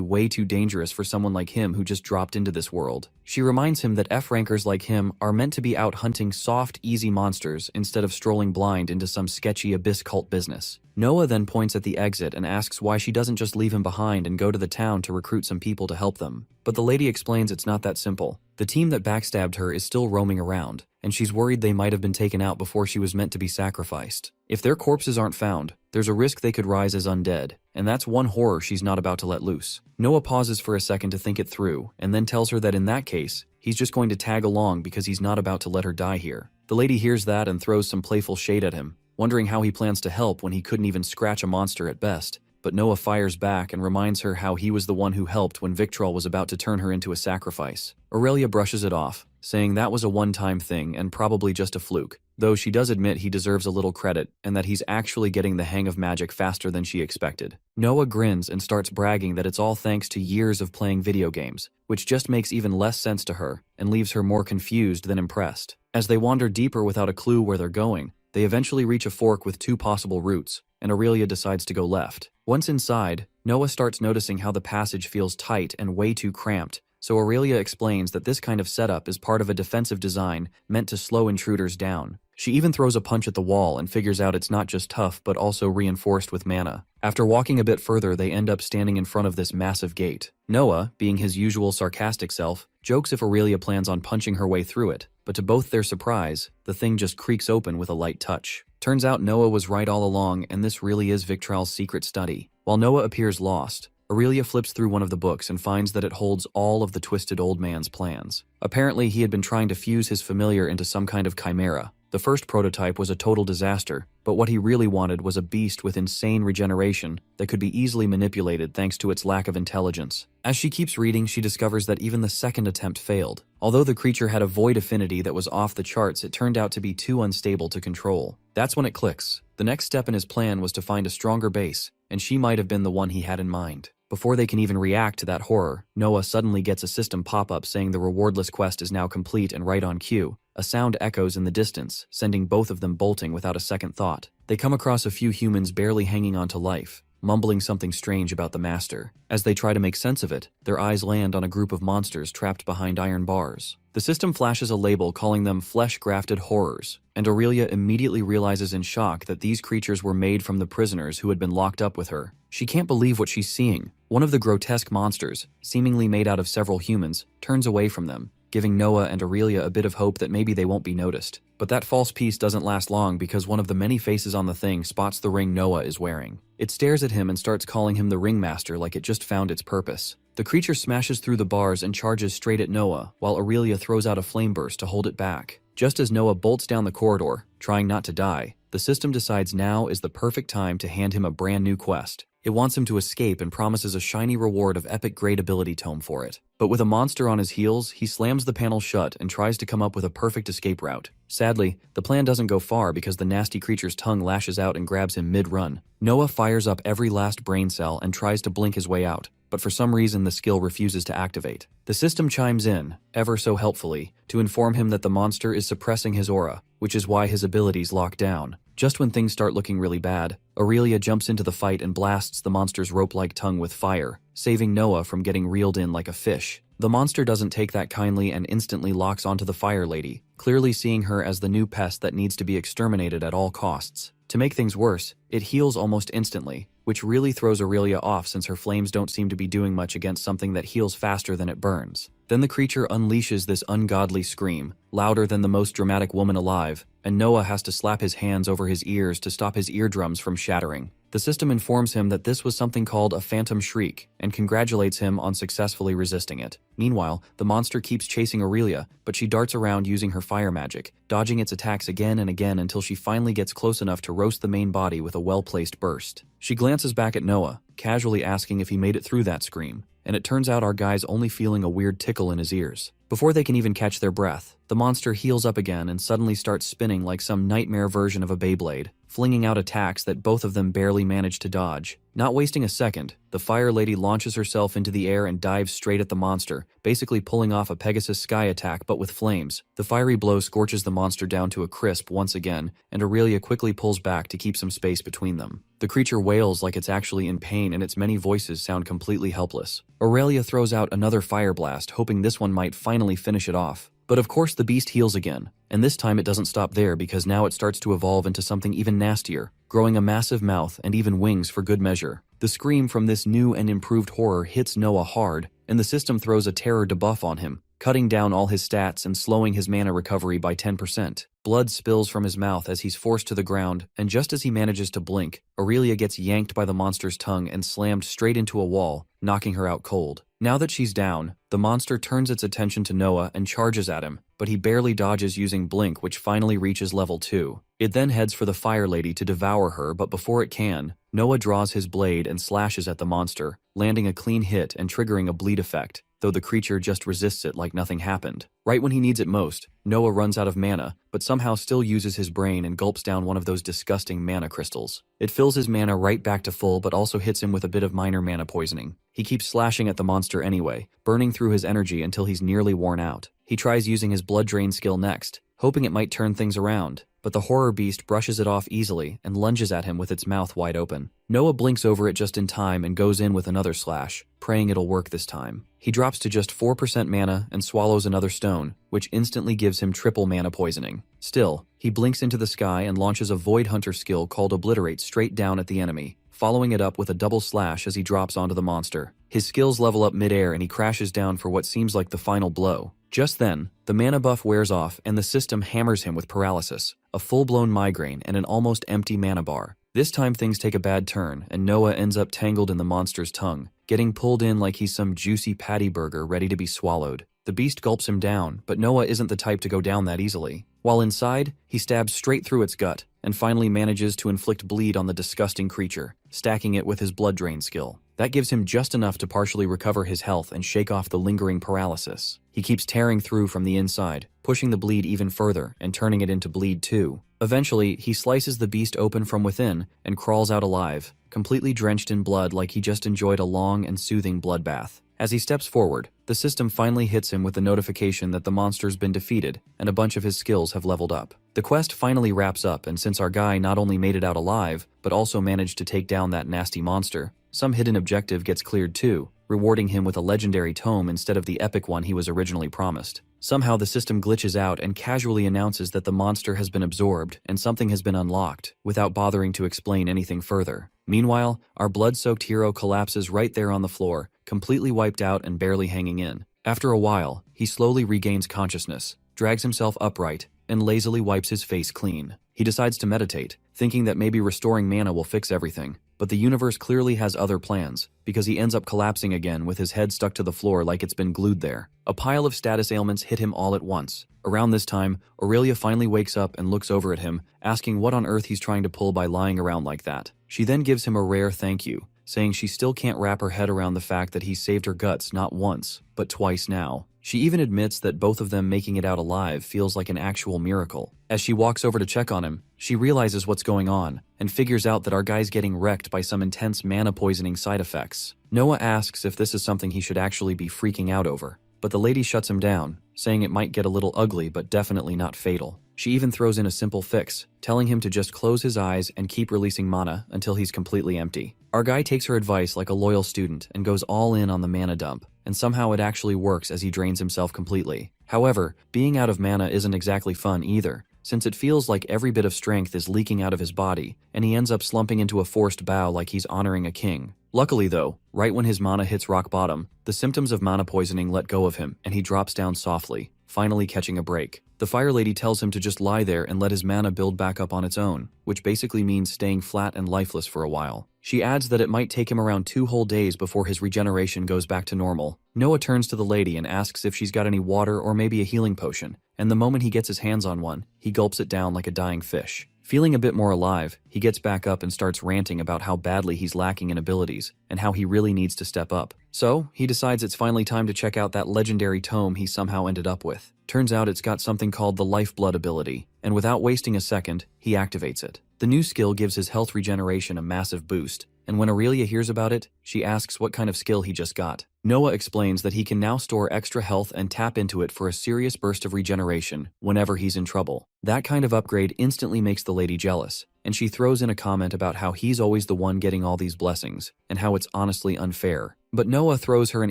way too dangerous for someone like him who just dropped into this world. She reminds him that F-rankers like him are meant to be out hunting soft, easy monsters instead of strolling blind into some sketchy abyss cult business. Noah then points at the exit and asks why she doesn't just leave him behind and go to the town to recruit some people to help them. But the lady explains it's not that simple. The team that backstabbed her is still roaming around, and she's worried they might have been taken out before she was meant to be sacrificed. If their corpses aren't found, there's a risk they could rise as undead, and that's one horror she's not about to let loose. Noah pauses for a second to think it through, and then tells her that in that case, he's just going to tag along because he's not about to let her die here. The lady hears that and throws some playful shade at him, wondering how he plans to help when he couldn't even scratch a monster at best. But Noah fires back and reminds her how he was the one who helped when Victrol was about to turn her into a sacrifice. Aurelia brushes it off, saying that was a one-time thing and probably just a fluke, though she does admit he deserves a little credit and that he's actually getting the hang of magic faster than she expected. Noah grins and starts bragging that it's all thanks to years of playing video games, which just makes even less sense to her and leaves her more confused than impressed. As they wander deeper without a clue where they're going, they eventually reach a fork with two possible routes, and Aurelia decides to go left. Once inside, Noah starts noticing how the passage feels tight and way too cramped, so Aurelia explains that this kind of setup is part of a defensive design meant to slow intruders down. She even throws a punch at the wall and figures out it's not just tough but also reinforced with mana. After walking a bit further, they end up standing in front of this massive gate. Noah, being his usual sarcastic self, jokes if Aurelia plans on punching her way through it, but to both their surprise, the thing just creaks open with a light touch. Turns out Noah was right all along, and this really is Victrol's secret study. While Noah appears lost, Aurelia flips through one of the books and finds that it holds all of the twisted old man's plans. Apparently, he had been trying to fuse his familiar into some kind of chimera. The first prototype was a total disaster, but what he really wanted was a beast with insane regeneration that could be easily manipulated thanks to its lack of intelligence. As she keeps reading, she discovers that even the second attempt failed. Although the creature had a void affinity that was off the charts, it turned out to be too unstable to control. That's when it clicks. The next step in his plan was to find a stronger base, and she might have been the one he had in mind. Before they can even react to that horror, Noah suddenly gets a system pop-up saying the rewardless quest is now complete and right on cue. A sound echoes in the distance, sending both of them bolting without a second thought. They come across a few humans barely hanging on to life, mumbling something strange about the master. As they try to make sense of it, their eyes land on a group of monsters trapped behind iron bars. The system flashes a label calling them flesh-grafted horrors, and Aurelia immediately realizes in shock that these creatures were made from the prisoners who had been locked up with her. She can't believe what she's seeing. One of the grotesque monsters, seemingly made out of several humans, turns away from them, giving Noah and Aurelia a bit of hope that maybe they won't be noticed. But that false peace doesn't last long because one of the many faces on the thing spots the ring Noah is wearing. It stares at him and starts calling him the ringmaster like it just found its purpose. The creature smashes through the bars and charges straight at Noah, while Aurelia throws out a flame burst to hold it back. Just as Noah bolts down the corridor, trying not to die, the system decides now is the perfect time to hand him a brand new quest. It wants him to escape and promises a shiny reward of epic great ability tome for it. But with a monster on his heels, he slams the panel shut and tries to come up with a perfect escape route. Sadly, the plan doesn't go far because the nasty creature's tongue lashes out and grabs him mid-run. Noah fires up every last brain cell and tries to blink his way out, but for some reason the skill refuses to activate. The system chimes in, ever so helpfully, to inform him that the monster is suppressing his aura, which is why his abilities lock down. Just when things start looking really bad, Aurelia jumps into the fight and blasts the monster's rope-like tongue with fire, saving Noah from getting reeled in like a fish. The monster doesn't take that kindly and instantly locks onto the fire lady, clearly seeing her as the new pest that needs to be exterminated at all costs. To make things worse, it heals almost instantly, which really throws Aurelia off since her flames don't seem to be doing much against something that heals faster than it burns. Then the creature unleashes this ungodly scream, louder than the most dramatic woman alive, and Noah has to slap his hands over his ears to stop his eardrums from shattering. The system informs him that this was something called a phantom shriek, and congratulates him on successfully resisting it. Meanwhile, the monster keeps chasing Aurelia, but she darts around using her fire magic, dodging its attacks again and again until she finally gets close enough to roast the main body with a well-placed burst. She glances back at Noah, casually asking if he made it through that scream, and it turns out our guy's only feeling a weird tickle in his ears. Before they can even catch their breath, the monster heals up again and suddenly starts spinning like some nightmare version of a Beyblade, flinging out attacks that both of them barely manage to dodge. Not wasting a second, the Fire Lady launches herself into the air and dives straight at the monster, basically pulling off a Pegasus Sky attack but with flames. The fiery blow scorches the monster down to a crisp once again, and Aurelia quickly pulls back to keep some space between them. The creature wails like it's actually in pain and its many voices sound completely helpless. Aurelia throws out another fire blast, hoping this one might finally finish it off. But of course the beast heals again, and this time it doesn't stop there because now it starts to evolve into something even nastier, growing a massive mouth and even wings for good measure. The scream from this new and improved horror hits Noah hard, and the system throws a terror debuff on him, cutting down all his stats and slowing his mana recovery by 10%. Blood spills from his mouth as he's forced to the ground, and just as he manages to blink, Aurelia gets yanked by the monster's tongue and slammed straight into a wall, knocking her out cold. Now that she's down, the monster turns its attention to Noah and charges at him, but he barely dodges using Blink, which finally reaches level 2. It then heads for the Fire Lady to devour her, but before it can, Noah draws his blade and slashes at the monster, landing a clean hit and triggering a bleed effect, though the creature just resists it like nothing happened. Right when he needs it most, Noah runs out of mana, but somehow still uses his brain and gulps down one of those disgusting mana crystals. It fills his mana right back to full but also hits him with a bit of minor mana poisoning. He keeps slashing at the monster anyway, burning through his energy until he's nearly worn out. He tries using his blood drain skill next, hoping it might turn things around, but the horror beast brushes it off easily and lunges at him with its mouth wide open. Noah blinks over it just in time and goes in with another slash, praying it'll work this time. He drops to just 4% mana and swallows another stone, which instantly gives him triple mana poisoning. Still, he blinks into the sky and launches a Void Hunter skill called Obliterate straight down at the enemy, following it up with a double slash as he drops onto the monster. His skills level up mid-air and he crashes down for what seems like the final blow. Just then, the mana buff wears off and the system hammers him with paralysis, a full-blown migraine, and an almost empty mana bar. This time things take a bad turn, and Noah ends up tangled in the monster's tongue, getting pulled in like he's some juicy patty burger ready to be swallowed. The beast gulps him down, but Noah isn't the type to go down that easily. While inside, he stabs straight through its gut, and finally manages to inflict bleed on the disgusting creature, stacking it with his blood drain skill. That gives him just enough to partially recover his health and shake off the lingering paralysis. He keeps tearing through from the inside, pushing the bleed even further and turning it into bleed too. Eventually, he slices the beast open from within and crawls out alive, completely drenched in blood like he just enjoyed a long and soothing bloodbath. As he steps forward, the system finally hits him with the notification that the monster's been defeated and a bunch of his skills have leveled up. The quest finally wraps up, and since our guy not only made it out alive, but also managed to take down that nasty monster, some hidden objective gets cleared too, rewarding him with a legendary tome instead of the epic one he was originally promised. Somehow the system glitches out and casually announces that the monster has been absorbed and something has been unlocked, without bothering to explain anything further. Meanwhile, our blood-soaked hero collapses right there on the floor, completely wiped out and barely hanging in. After a while, he slowly regains consciousness, drags himself upright, and lazily wipes his face clean. He decides to meditate, thinking that maybe restoring mana will fix everything. But the universe clearly has other plans, because he ends up collapsing again with his head stuck to the floor like it's been glued there. A pile of status ailments hit him all at once. Around this time, Aurelia finally wakes up and looks over at him, asking what on earth he's trying to pull by lying around like that. She then gives him a rare thank you, saying she still can't wrap her head around the fact that he saved her guts not once, but twice now. She even admits that both of them making it out alive feels like an actual miracle. As she walks over to check on him, she realizes what's going on, and figures out that our guy's getting wrecked by some intense mana poisoning side effects. Noah asks if this is something he should actually be freaking out over, but the lady shuts him down, saying it might get a little ugly but definitely not fatal. She even throws in a simple fix, telling him to just close his eyes and keep releasing mana until he's completely empty. Our guy takes her advice like a loyal student and goes all in on the mana dump, and somehow it actually works as he drains himself completely. However, being out of mana isn't exactly fun either, since it feels like every bit of strength is leaking out of his body, and he ends up slumping into a forced bow like he's honoring a king. Luckily though, right when his mana hits rock bottom, the symptoms of mana poisoning let go of him and he drops down softly, finally catching a break. The Fire Lady tells him to just lie there and let his mana build back up on its own, which basically means staying flat and lifeless for a while. She adds that it might take him around 2 whole days before his regeneration goes back to normal. Noah turns to the lady and asks if she's got any water or maybe a healing potion, and the moment he gets his hands on one, he gulps it down like a dying fish. Feeling a bit more alive, he gets back up and starts ranting about how badly he's lacking in abilities and how he really needs to step up. So, he decides it's finally time to check out that legendary tome he somehow ended up with. Turns out it's got something called the Lifeblood ability, and without wasting a second, he activates it. The new skill gives his health regeneration a massive boost, and when Aurelia hears about it, she asks what kind of skill he just got. Noah explains that he can now store extra health and tap into it for a serious burst of regeneration whenever he's in trouble. That kind of upgrade instantly makes the lady jealous, and she throws in a comment about how he's always the one getting all these blessings, and how it's honestly unfair. But Noah throws her an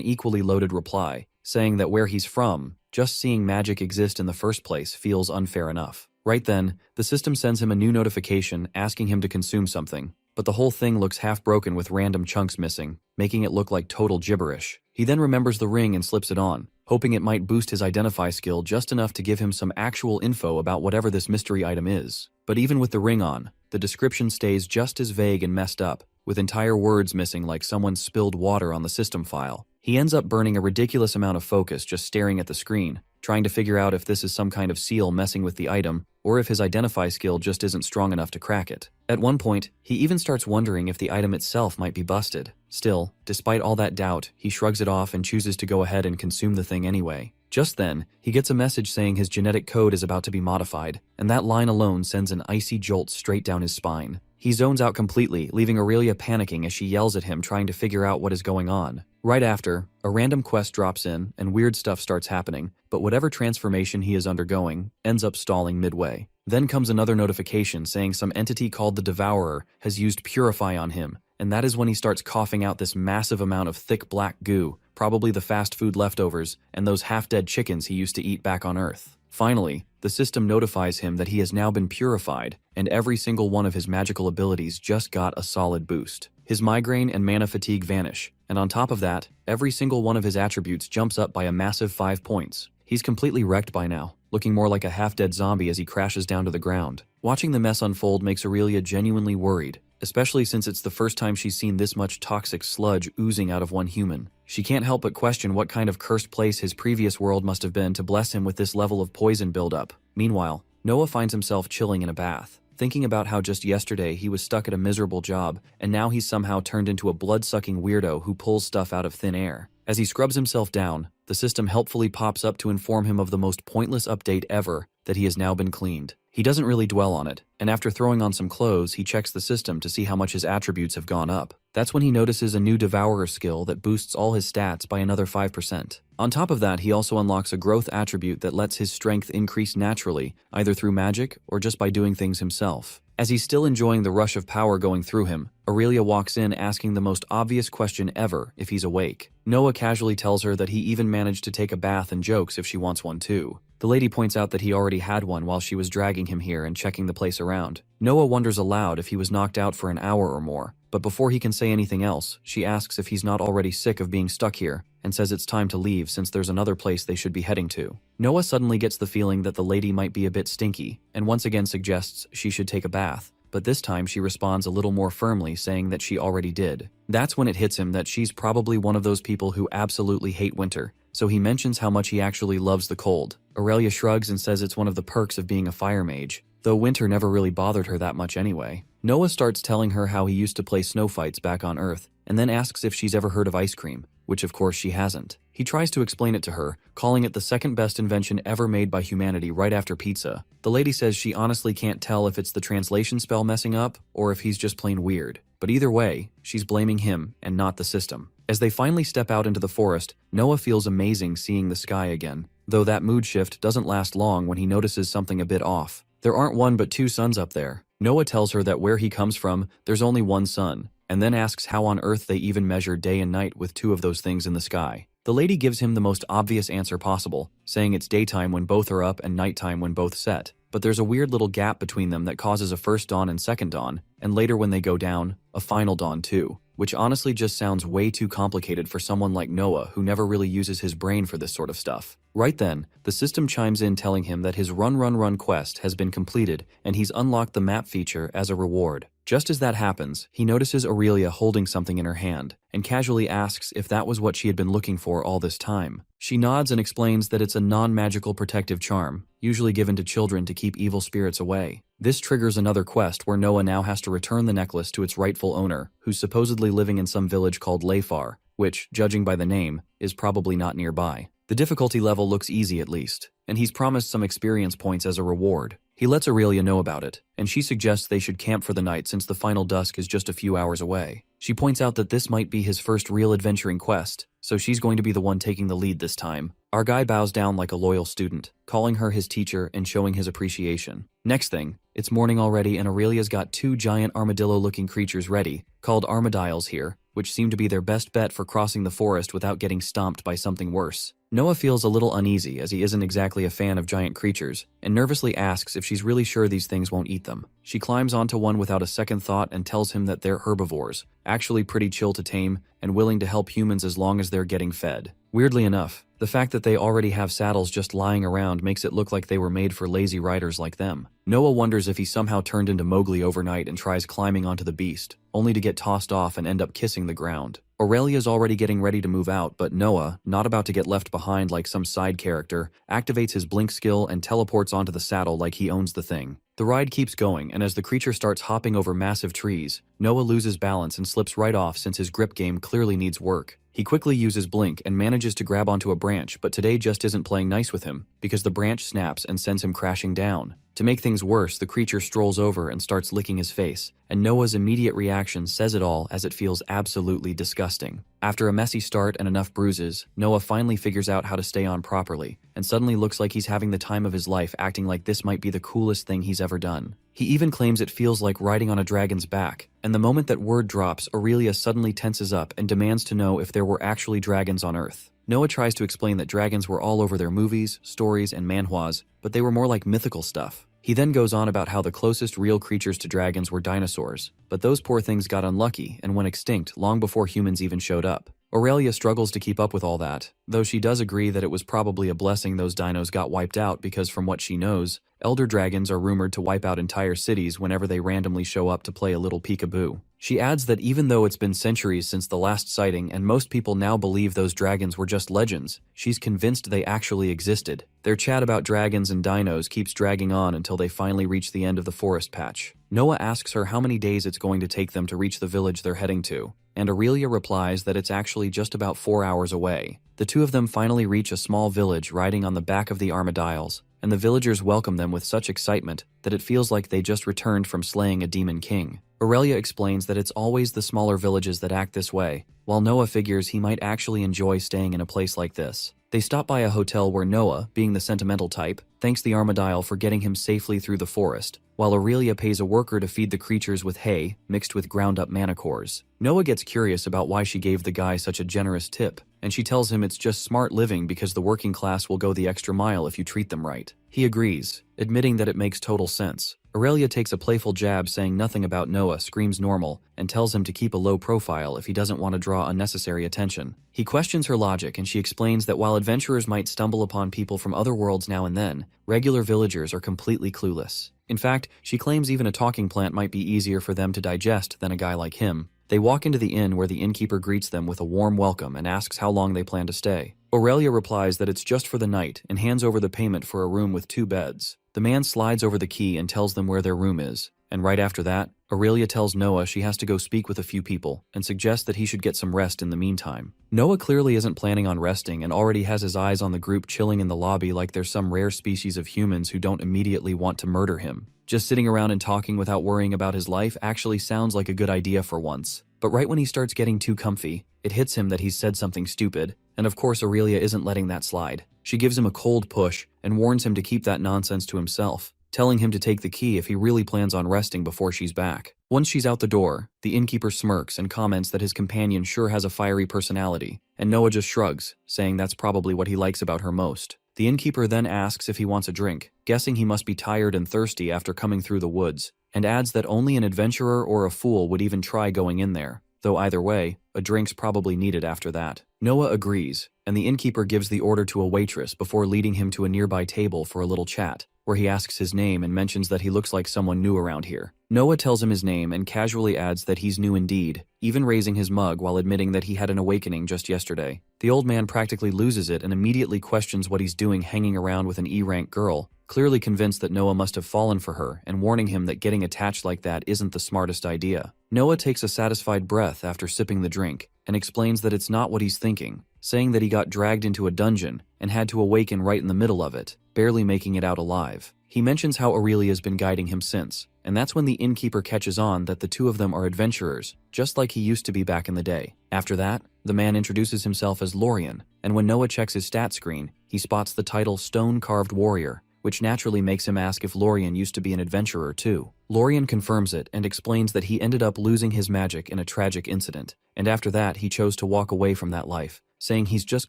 equally loaded reply, saying that where he's from, just seeing magic exist in the first place feels unfair enough. Right then, the system sends him a new notification asking him to consume something, but the whole thing looks half broken with random chunks missing, making it look like total gibberish. He then remembers the ring and slips it on, hoping it might boost his identify skill just enough to give him some actual info about whatever this mystery item is. But even with the ring on, the description stays just as vague and messed up, with entire words missing like someone spilled water on the system file. He ends up burning a ridiculous amount of focus just staring at the screen, trying to figure out if this is some kind of seal messing with the item, or if his identify skill just isn't strong enough to crack it. At one point, he even starts wondering if the item itself might be busted. Still, despite all that doubt, he shrugs it off and chooses to go ahead and consume the thing anyway. Just then, he gets a message saying his genetic code is about to be modified, and that line alone sends an icy jolt straight down his spine. He zones out completely, leaving Aurelia panicking as she yells at him trying to figure out what is going on. Right after, a random quest drops in and weird stuff starts happening, but whatever transformation he is undergoing ends up stalling midway. Then comes another notification saying some entity called the Devourer has used Purify on him, and that is when he starts coughing out this massive amount of thick black goo, probably the fast food leftovers and those half-dead chickens he used to eat back on Earth. Finally, the system notifies him that he has now been purified, and every single one of his magical abilities just got a solid boost. His migraine and mana fatigue vanish, and on top of that, every single one of his attributes jumps up by a massive 5 points. He's completely wrecked by now, looking more like a half-dead zombie as he crashes down to the ground. Watching the mess unfold makes Aurelia genuinely worried, especially since it's the first time she's seen this much toxic sludge oozing out of one human. She can't help but question what kind of cursed place his previous world must have been to bless him with this level of poison buildup. Meanwhile, Noah finds himself chilling in a bath, thinking about how just yesterday he was stuck at a miserable job, and now he's somehow turned into a blood-sucking weirdo who pulls stuff out of thin air. As he scrubs himself down, the system helpfully pops up to inform him of the most pointless update ever, that he has now been cleaned. He doesn't really dwell on it, and after throwing on some clothes, he checks the system to see how much his attributes have gone up. That's when he notices a new Devourer skill that boosts all his stats by another 5%. On top of that, he also unlocks a growth attribute that lets his strength increase naturally, either through magic or just by doing things himself. As he's still enjoying the rush of power going through him, Aurelia walks in asking the most obvious question ever if he's awake. Noah casually tells her that he even managed to take a bath and jokes if she wants one too. The lady points out that he already had one while she was dragging him here and checking the place around. Noah wonders aloud if he was knocked out for an hour or more, but before he can say anything else, she asks if he's not already sick of being stuck here, and says it's time to leave since there's another place they should be heading to. Noah suddenly gets the feeling that the lady might be a bit stinky, and once again suggests she should take a bath, but this time she responds a little more firmly, saying that she already did. That's when it hits him that she's probably one of those people who absolutely hate winter, so he mentions how much he actually loves the cold. Aurelia shrugs and says it's one of the perks of being a fire mage, though winter never really bothered her that much anyway. Noah starts telling her how he used to play snow fights back on Earth, and then asks if she's ever heard of ice cream, which of course she hasn't. He tries to explain it to her, calling it the second best invention ever made by humanity right after pizza. The lady says she honestly can't tell if it's the translation spell messing up, or if he's just plain weird. But either way, she's blaming him and not the system. As they finally step out into the forest, Noah feels amazing seeing the sky again, though that mood shift doesn't last long when he notices something a bit off. There aren't one but two suns up there. Noah tells her that where he comes from, there's only one sun, and then asks how on earth they even measure day and night with two of those things in the sky. The lady gives him the most obvious answer possible, saying it's daytime when both are up and nighttime when both set. but there's a weird little gap between them that causes a first dawn and second dawn, and later when they go down, a final dawn too, which honestly just sounds way too complicated for someone like Noah who never really uses his brain for this sort of stuff. Right then, the system chimes in telling him that his run quest has been completed and he's unlocked the map feature as a reward. Just as that happens, he notices Aurelia holding something in her hand, and casually asks if that was what she had been looking for all this time. She nods and explains that it's a non-magical protective charm, usually given to children to keep evil spirits away. This triggers another quest where Noah now has to return the necklace to its rightful owner, who's supposedly living in some village called Lefar, which, judging by the name, is probably not nearby. The difficulty level looks easy at least, and he's promised some experience points as a reward. He lets Aurelia know about it, and she suggests they should camp for the night since the final dusk is just a few hours away. She points out that this might be his first real adventuring quest, so she's going to be the one taking the lead this time. Our guy bows down like a loyal student, calling her his teacher and showing his appreciation. Next thing, it's morning already and Aurelia's got two giant armadillo-looking creatures ready, called armadillos here, which seem to be their best bet for crossing the forest without getting stomped by something worse. Noah feels a little uneasy as he isn't exactly a fan of giant creatures, and nervously asks if she's really sure these things won't eat them. She climbs onto one without a second thought and tells him that they're herbivores, actually pretty chill to tame and willing to help humans as long as they're getting fed. Weirdly enough, the fact that they already have saddles just lying around makes it look like they were made for lazy riders like them. Noah wonders if he somehow turned into Mowgli overnight and tries climbing onto the beast, only to get tossed off and end up kissing the ground. Aurelia's already getting ready to move out, but Noah, not about to get left behind like some side character, activates his blink skill and teleports onto the saddle like he owns the thing. The ride keeps going, and as the creature starts hopping over massive trees, Noah loses balance and slips right off since his grip game clearly needs work. He quickly uses Blink and manages to grab onto a branch, but today just isn't playing nice with him, because the branch snaps and sends him crashing down. To make things worse, the creature strolls over and starts licking his face, and Noah's immediate reaction says it all as it feels absolutely disgusting. After a messy start and enough bruises, Noah finally figures out how to stay on properly, and suddenly looks like he's having the time of his life acting like this might be the coolest thing he's ever done. He even claims it feels like riding on a dragon's back, and the moment that word drops, Aurelia suddenly tenses up and demands to know if there were actually dragons on Earth. Noah tries to explain that dragons were all over their movies, stories, and manhwas, but they were more like mythical stuff. He then goes on about how the closest real creatures to dragons were dinosaurs, but those poor things got unlucky and went extinct long before humans even showed up. Aurelia struggles to keep up with all that, though she does agree that it was probably a blessing those dinos got wiped out because from what she knows, elder dragons are rumored to wipe out entire cities whenever they randomly show up to play a little peekaboo. She adds that even though it's been centuries since the last sighting and most people now believe those dragons were just legends, she's convinced they actually existed. Their chat about dragons and dinos keeps dragging on until they finally reach the end of the forest patch. Noah asks her how many days it's going to take them to reach the village they're heading to, and Aurelia replies that it's actually just about 4 hours away. The two of them finally reach a small village riding on the back of the armadillos, and the villagers welcome them with such excitement that it feels like they just returned from slaying a demon king. Aurelia explains that it's always the smaller villages that act this way, while Noah figures he might actually enjoy staying in a place like this. They stop by a hotel where Noah, being the sentimental type, thanks the armadillo for getting him safely through the forest, while Aurelia pays a worker to feed the creatures with hay mixed with ground-up manticores. Noah gets curious about why she gave the guy such a generous tip, and she tells him it's just smart living because the working class will go the extra mile if you treat them right. He agrees, admitting that it makes total sense. Aurelia takes a playful jab saying nothing about Noah screams normal and tells him to keep a low profile if he doesn't want to draw unnecessary attention. He questions her logic and she explains that while adventurers might stumble upon people from other worlds now and then, regular villagers are completely clueless. In fact, she claims even a talking plant might be easier for them to digest than a guy like him. They walk into the inn where the innkeeper greets them with a warm welcome and asks how long they plan to stay. Aurelia replies that it's just for the night and hands over the payment for a room with 2 beds. The man slides over the key and tells them where their room is, and right after that, Aurelia tells Noah she has to go speak with a few people and suggests that he should get some rest in the meantime. Noah clearly isn't planning on resting and already has his eyes on the group chilling in the lobby like there's some rare species of humans who don't immediately want to murder him. Just sitting around and talking without worrying about his life actually sounds like a good idea for once. But right when he starts getting too comfy, it hits him that he's said something stupid, and of course Aurelia isn't letting that slide. She gives him a cold push and warns him to keep that nonsense to himself, telling him to take the key if he really plans on resting before she's back. Once she's out the door, the innkeeper smirks and comments that his companion sure has a fiery personality, and Noah just shrugs, saying that's probably what he likes about her most. The innkeeper then asks if he wants a drink, guessing he must be tired and thirsty after coming through the woods, and adds that only an adventurer or a fool would even try going in there, though either way, a drink's probably needed after that. Noah agrees, and the innkeeper gives the order to a waitress before leading him to a nearby table for a little chat, where he asks his name and mentions that he looks like someone new around here. Noah tells him his name and casually adds that he's new indeed, even raising his mug while admitting that he had an awakening just yesterday. The old man practically loses it and immediately questions what he's doing hanging around with an E-rank girl, clearly convinced that Noah must have fallen for her and warning him that getting attached like that isn't the smartest idea. Noah takes a satisfied breath after sipping the drink and explains that it's not what he's thinking, saying that he got dragged into a dungeon and had to awaken right in the middle of it, barely making it out alive. He mentions how Aurelia's been guiding him since, and that's when the innkeeper catches on that the two of them are adventurers, just like he used to be back in the day. After that, the man introduces himself as Lorien, and when Noah checks his stat screen, he spots the title Stone-Carved Warrior, which naturally makes him ask if Lorien used to be an adventurer too. Lorien confirms it and explains that he ended up losing his magic in a tragic incident, and after that he chose to walk away from that life, saying he's just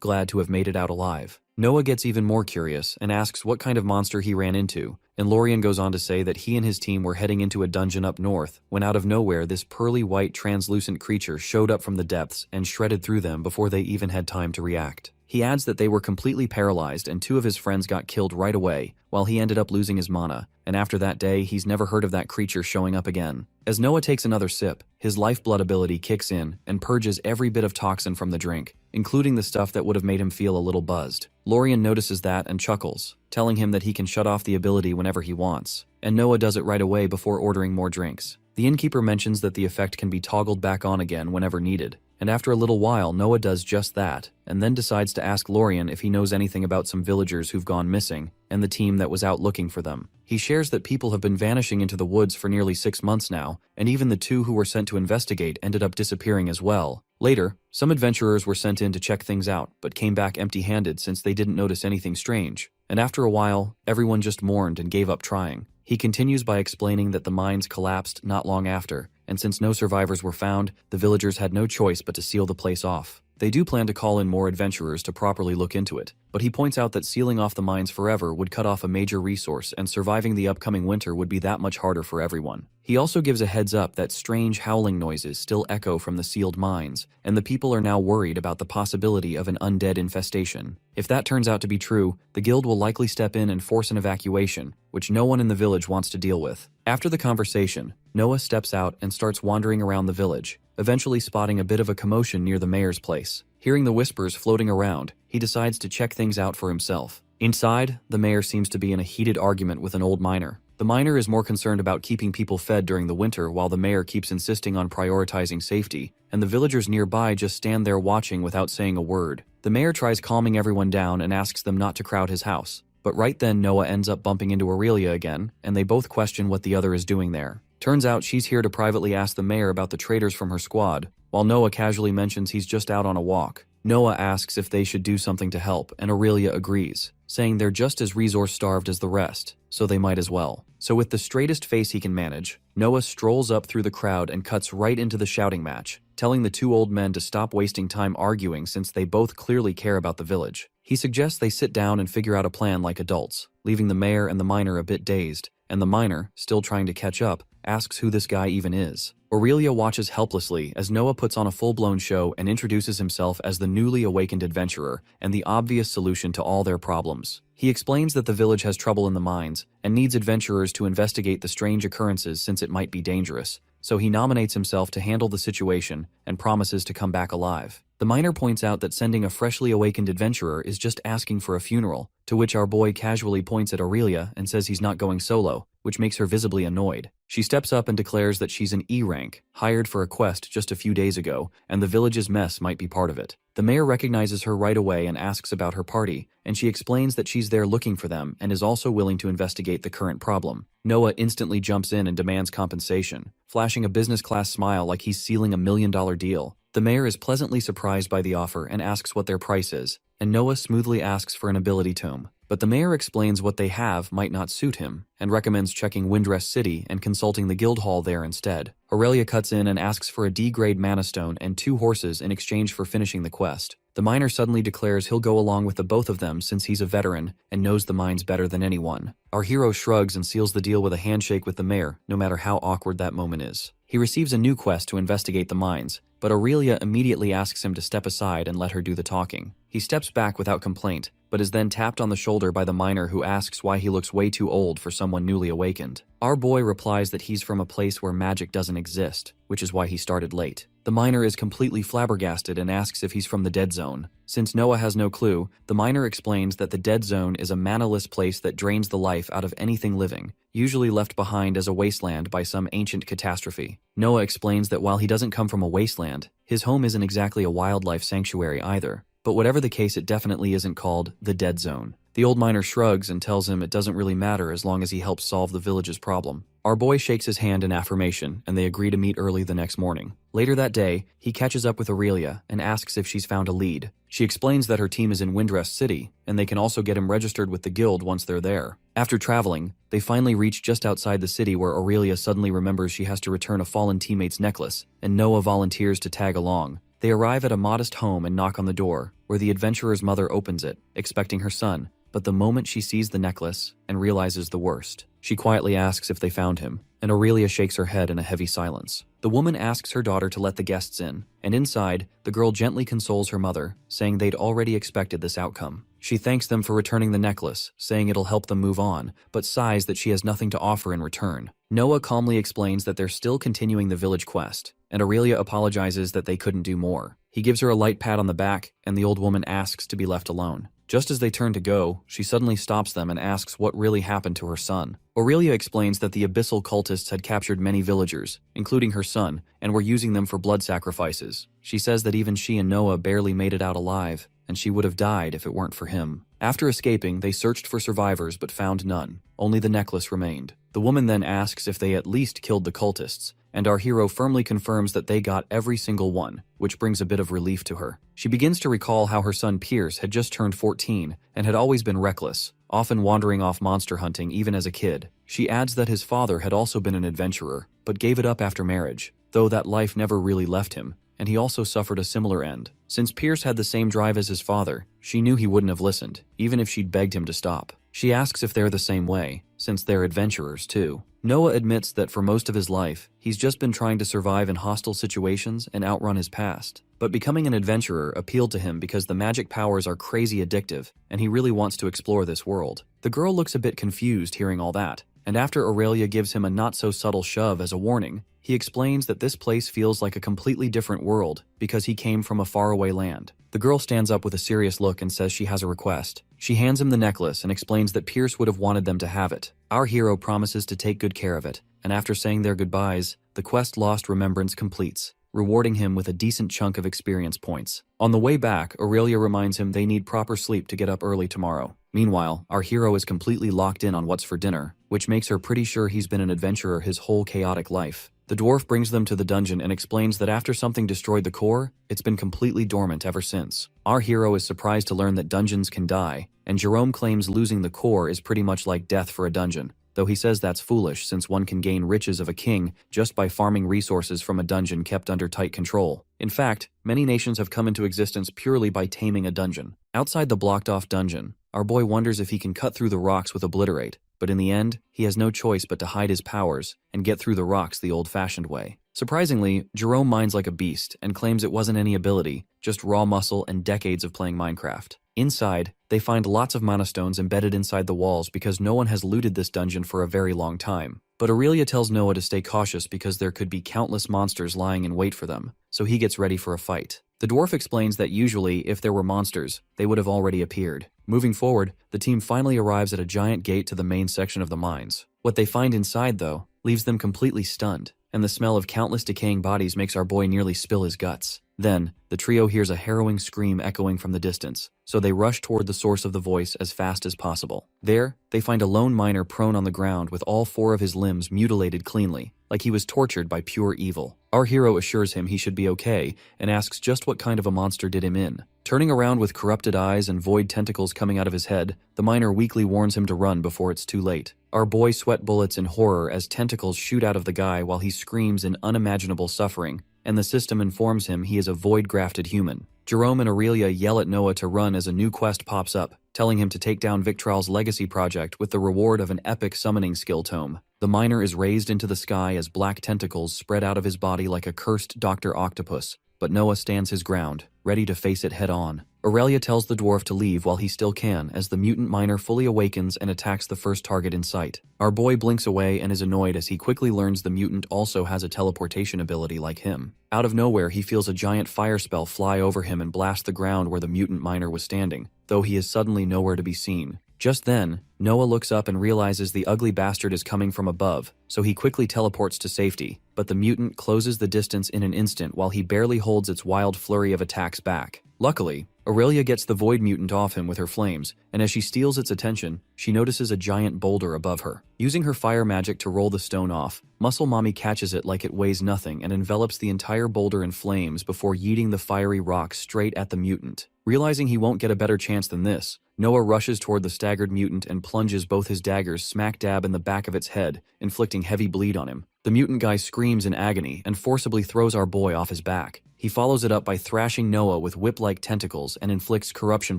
glad to have made it out alive. Noah gets even more curious and asks what kind of monster he ran into, and Lorien goes on to say that he and his team were heading into a dungeon up north when out of nowhere this pearly white translucent creature showed up from the depths and shredded through them before they even had time to react. He adds that they were completely paralyzed and two of his friends got killed right away, while he ended up losing his mana, and after that day he's never heard of that creature showing up again. As Noah takes another sip, his lifeblood ability kicks in and purges every bit of toxin from the drink, including the stuff that would have made him feel a little buzzed. Lorien notices that and chuckles, telling him that he can shut off the ability whenever he wants, and Noah does it right away before ordering more drinks. The innkeeper mentions that the effect can be toggled back on again whenever needed, and after a little while Noah does just that, and then decides to ask Lorien if he knows anything about some villagers who've gone missing, and the team that was out looking for them. He shares that people have been vanishing into the woods for nearly 6 months now, and even the two who were sent to investigate ended up disappearing as well. Later, some adventurers were sent in to check things out, but came back empty-handed since they didn't notice anything strange, and after a while, everyone just mourned and gave up trying. He continues by explaining that the mines collapsed not long after, and since no survivors were found, the villagers had no choice but to seal the place off. They do plan to call in more adventurers to properly look into it, but he points out that sealing off the mines forever would cut off a major resource and surviving the upcoming winter would be that much harder for everyone. He also gives a heads up that strange howling noises still echo from the sealed mines, and the people are now worried about the possibility of an undead infestation. If that turns out to be true, the guild will likely step in and force an evacuation, which no one in the village wants to deal with. After the conversation, Noah steps out and starts wandering around the village, eventually spotting a bit of a commotion near the mayor's place. Hearing the whispers floating around, he decides to check things out for himself. Inside, the mayor seems to be in a heated argument with an old miner. The miner is more concerned about keeping people fed during the winter while the mayor keeps insisting on prioritizing safety, and the villagers nearby just stand there watching without saying a word. The mayor tries calming everyone down and asks them not to crowd his house, but right then Noah ends up bumping into Aurelia again, and they both question what the other is doing there. Turns out she's here to privately ask the mayor about the traitors from her squad, while Noah casually mentions he's just out on a walk. Noah asks if they should do something to help, and Aurelia agrees, saying they're just as resource-starved as the rest, so they might as well. So with the straightest face he can manage, Noah strolls up through the crowd and cuts right into the shouting match, telling the two old men to stop wasting time arguing since they both clearly care about the village. He suggests they sit down and figure out a plan like adults, leaving the mayor and the miner a bit dazed, and the miner, still trying to catch up, asks who this guy even is. Aurelia watches helplessly as Noah puts on a full-blown show and introduces himself as the newly awakened adventurer and the obvious solution to all their problems. He explains that the village has trouble in the mines and needs adventurers to investigate the strange occurrences since it might be dangerous, so he nominates himself to handle the situation and promises to come back alive. The miner points out that sending a freshly awakened adventurer is just asking for a funeral, to which our boy casually points at Aurelia and says he's not going solo, which makes her visibly annoyed. She steps up and declares that she's an E-rank, hired for a quest just a few days ago, and the village's mess might be part of it. The mayor recognizes her right away and asks about her party, and she explains that she's there looking for them and is also willing to investigate the current problem. Noah instantly jumps in and demands compensation, flashing a business-class smile like he's sealing $1 million deal. The mayor is pleasantly surprised by the offer and asks what their price is, and Noah smoothly asks for an ability tome. But the mayor explains what they have might not suit him, and recommends checking Windrest City and consulting the guild hall there instead. Aurelia cuts in and asks for a D-grade mana stone and 2 horses in exchange for finishing the quest. The miner suddenly declares he'll go along with the both of them since he's a veteran and knows the mines better than anyone. Our hero shrugs and seals the deal with a handshake with the mayor, no matter how awkward that moment is. He receives a new quest to investigate the mines, but Aurelia immediately asks him to step aside and let her do the talking. He steps back without complaint, but is then tapped on the shoulder by the miner who asks why he looks way too old for someone newly awakened. Our boy replies that he's from a place where magic doesn't exist, which is why he started late. The miner is completely flabbergasted and asks if he's from the dead zone. Since Noah has no clue, the miner explains that the dead zone is a manaless place that drains the life out of anything living, usually left behind as a wasteland by some ancient catastrophe. Noah explains that while he doesn't come from a wasteland, his home isn't exactly a wildlife sanctuary either. But whatever the case, it definitely isn't called the dead zone. The old miner shrugs and tells him it doesn't really matter as long as he helps solve the village's problem. Our boy shakes his hand in affirmation, and they agree to meet early the next morning. Later that day, he catches up with Aurelia and asks if she's found a lead. She explains that her team is in Windrest City, and they can also get him registered with the guild once they're there. After traveling, they finally reach just outside the city where Aurelia suddenly remembers she has to return a fallen teammate's necklace, and Noah volunteers to tag along. They arrive at a modest home and knock on the door, where the adventurer's mother opens it, expecting her son, but the moment she sees the necklace and realizes the worst, she quietly asks if they found him, and Aurelia shakes her head in a heavy silence. The woman asks her daughter to let the guests in, and inside, the girl gently consoles her mother, saying they'd already expected this outcome. She thanks them for returning the necklace, saying it'll help them move on, but sighs that she has nothing to offer in return. Noah calmly explains that they're still continuing the village quest, and Aurelia apologizes that they couldn't do more. He gives her a light pat on the back, and the old woman asks to be left alone. Just as they turn to go, she suddenly stops them and asks what really happened to her son. Aurelia explains that the abyssal cultists had captured many villagers, including her son, and were using them for blood sacrifices. She says that even she and Noah barely made it out alive, and she would have died if it weren't for him. After escaping, they searched for survivors but found none. Only the necklace remained. The woman then asks if they at least killed the cultists, and our hero firmly confirms that they got every single one, which brings a bit of relief to her. She begins to recall how her son Pierce had just turned 14 and had always been reckless, often wandering off monster hunting even as a kid. She adds that his father had also been an adventurer, but gave it up after marriage, though that life never really left him, and he also suffered a similar end. Since Pierce had the same drive as his father, she knew he wouldn't have listened, even if she'd begged him to stop. She asks if they're the same way, since they're adventurers too. Noah admits that for most of his life, he's just been trying to survive in hostile situations and outrun his past. But becoming an adventurer appealed to him because the magic powers are crazy addictive, and he really wants to explore this world. The girl looks a bit confused hearing all that, and after Aurelia gives him a not-so-subtle shove as a warning, he explains that this place feels like a completely different world because he came from a faraway land. The girl stands up with a serious look and says she has a request. She hands him the necklace and explains that Pierce would have wanted them to have it. Our hero promises to take good care of it, and after saying their goodbyes, the quest Lost Remembrance completes, rewarding him with a decent chunk of experience points. On the way back, Aurelia reminds him they need proper sleep to get up early tomorrow. Meanwhile, our hero is completely locked in on what's for dinner, which makes her pretty sure he's been an adventurer his whole chaotic life. The dwarf brings them to the dungeon and explains that after something destroyed the core, it's been completely dormant ever since. Our hero is surprised to learn that dungeons can die, and Jerome claims losing the core is pretty much like death for a dungeon, though he says that's foolish since one can gain riches of a king just by farming resources from a dungeon kept under tight control. In fact, many nations have come into existence purely by taming a dungeon. Outside the blocked-off dungeon, our boy wonders if he can cut through the rocks with Obliterate, but in the end, he has no choice but to hide his powers and get through the rocks the old-fashioned way. Surprisingly, Jerome mines like a beast and claims it wasn't any ability, just raw muscle and decades of playing Minecraft. Inside, they find lots of mana stones embedded inside the walls because no one has looted this dungeon for a very long time. But Aurelia tells Noah to stay cautious because there could be countless monsters lying in wait for them, so he gets ready for a fight. The dwarf explains that usually, if there were monsters, they would have already appeared. Moving forward, the team finally arrives at a giant gate to the main section of the mines. What they find inside, though, leaves them completely stunned, and the smell of countless decaying bodies makes our boy nearly spill his guts. Then, the trio hears a harrowing scream echoing from the distance, so they rush toward the source of the voice as fast as possible. There, they find a lone miner prone on the ground with all 4 of his limbs mutilated cleanly, like he was tortured by pure evil. Our hero assures him he should be okay and asks just what kind of a monster did him in. Turning around with corrupted eyes and void tentacles coming out of his head, the miner weakly warns him to run before it's too late. Our boy sweat bullets in horror as tentacles shoot out of the guy while he screams in unimaginable suffering, and the system informs him he is a void-grafted human. Jerome and Aurelia yell at Noah to run as a new quest pops up, telling him to take down Victral's legacy project with the reward of an epic summoning skill tome. The miner is raised into the sky as black tentacles spread out of his body like a cursed Dr. Octopus, but Noah stands his ground, ready to face it head-on. Aurelia tells the dwarf to leave while he still can as the mutant miner fully awakens and attacks the first target in sight. Our boy blinks away and is annoyed as he quickly learns the mutant also has a teleportation ability like him. Out of nowhere, he feels a giant fire spell fly over him and blast the ground where the mutant miner was standing, though he is suddenly nowhere to be seen. Just then, Noah looks up and realizes the ugly bastard is coming from above, so he quickly teleports to safety, but the mutant closes the distance in an instant while he barely holds its wild flurry of attacks back. Luckily, Aurelia gets the void mutant off him with her flames, and as she steals its attention, she notices a giant boulder above her. Using her fire magic to roll the stone off, Muscle Mommy catches it like it weighs nothing and envelops the entire boulder in flames before yeeting the fiery rock straight at the mutant. Realizing he won't get a better chance than this, Noah rushes toward the staggered mutant and plunges both his daggers smack dab in the back of its head, inflicting heavy bleed on him. The mutant guy screams in agony and forcibly throws our boy off his back. He follows it up by thrashing Noah with whip-like tentacles and inflicts corruption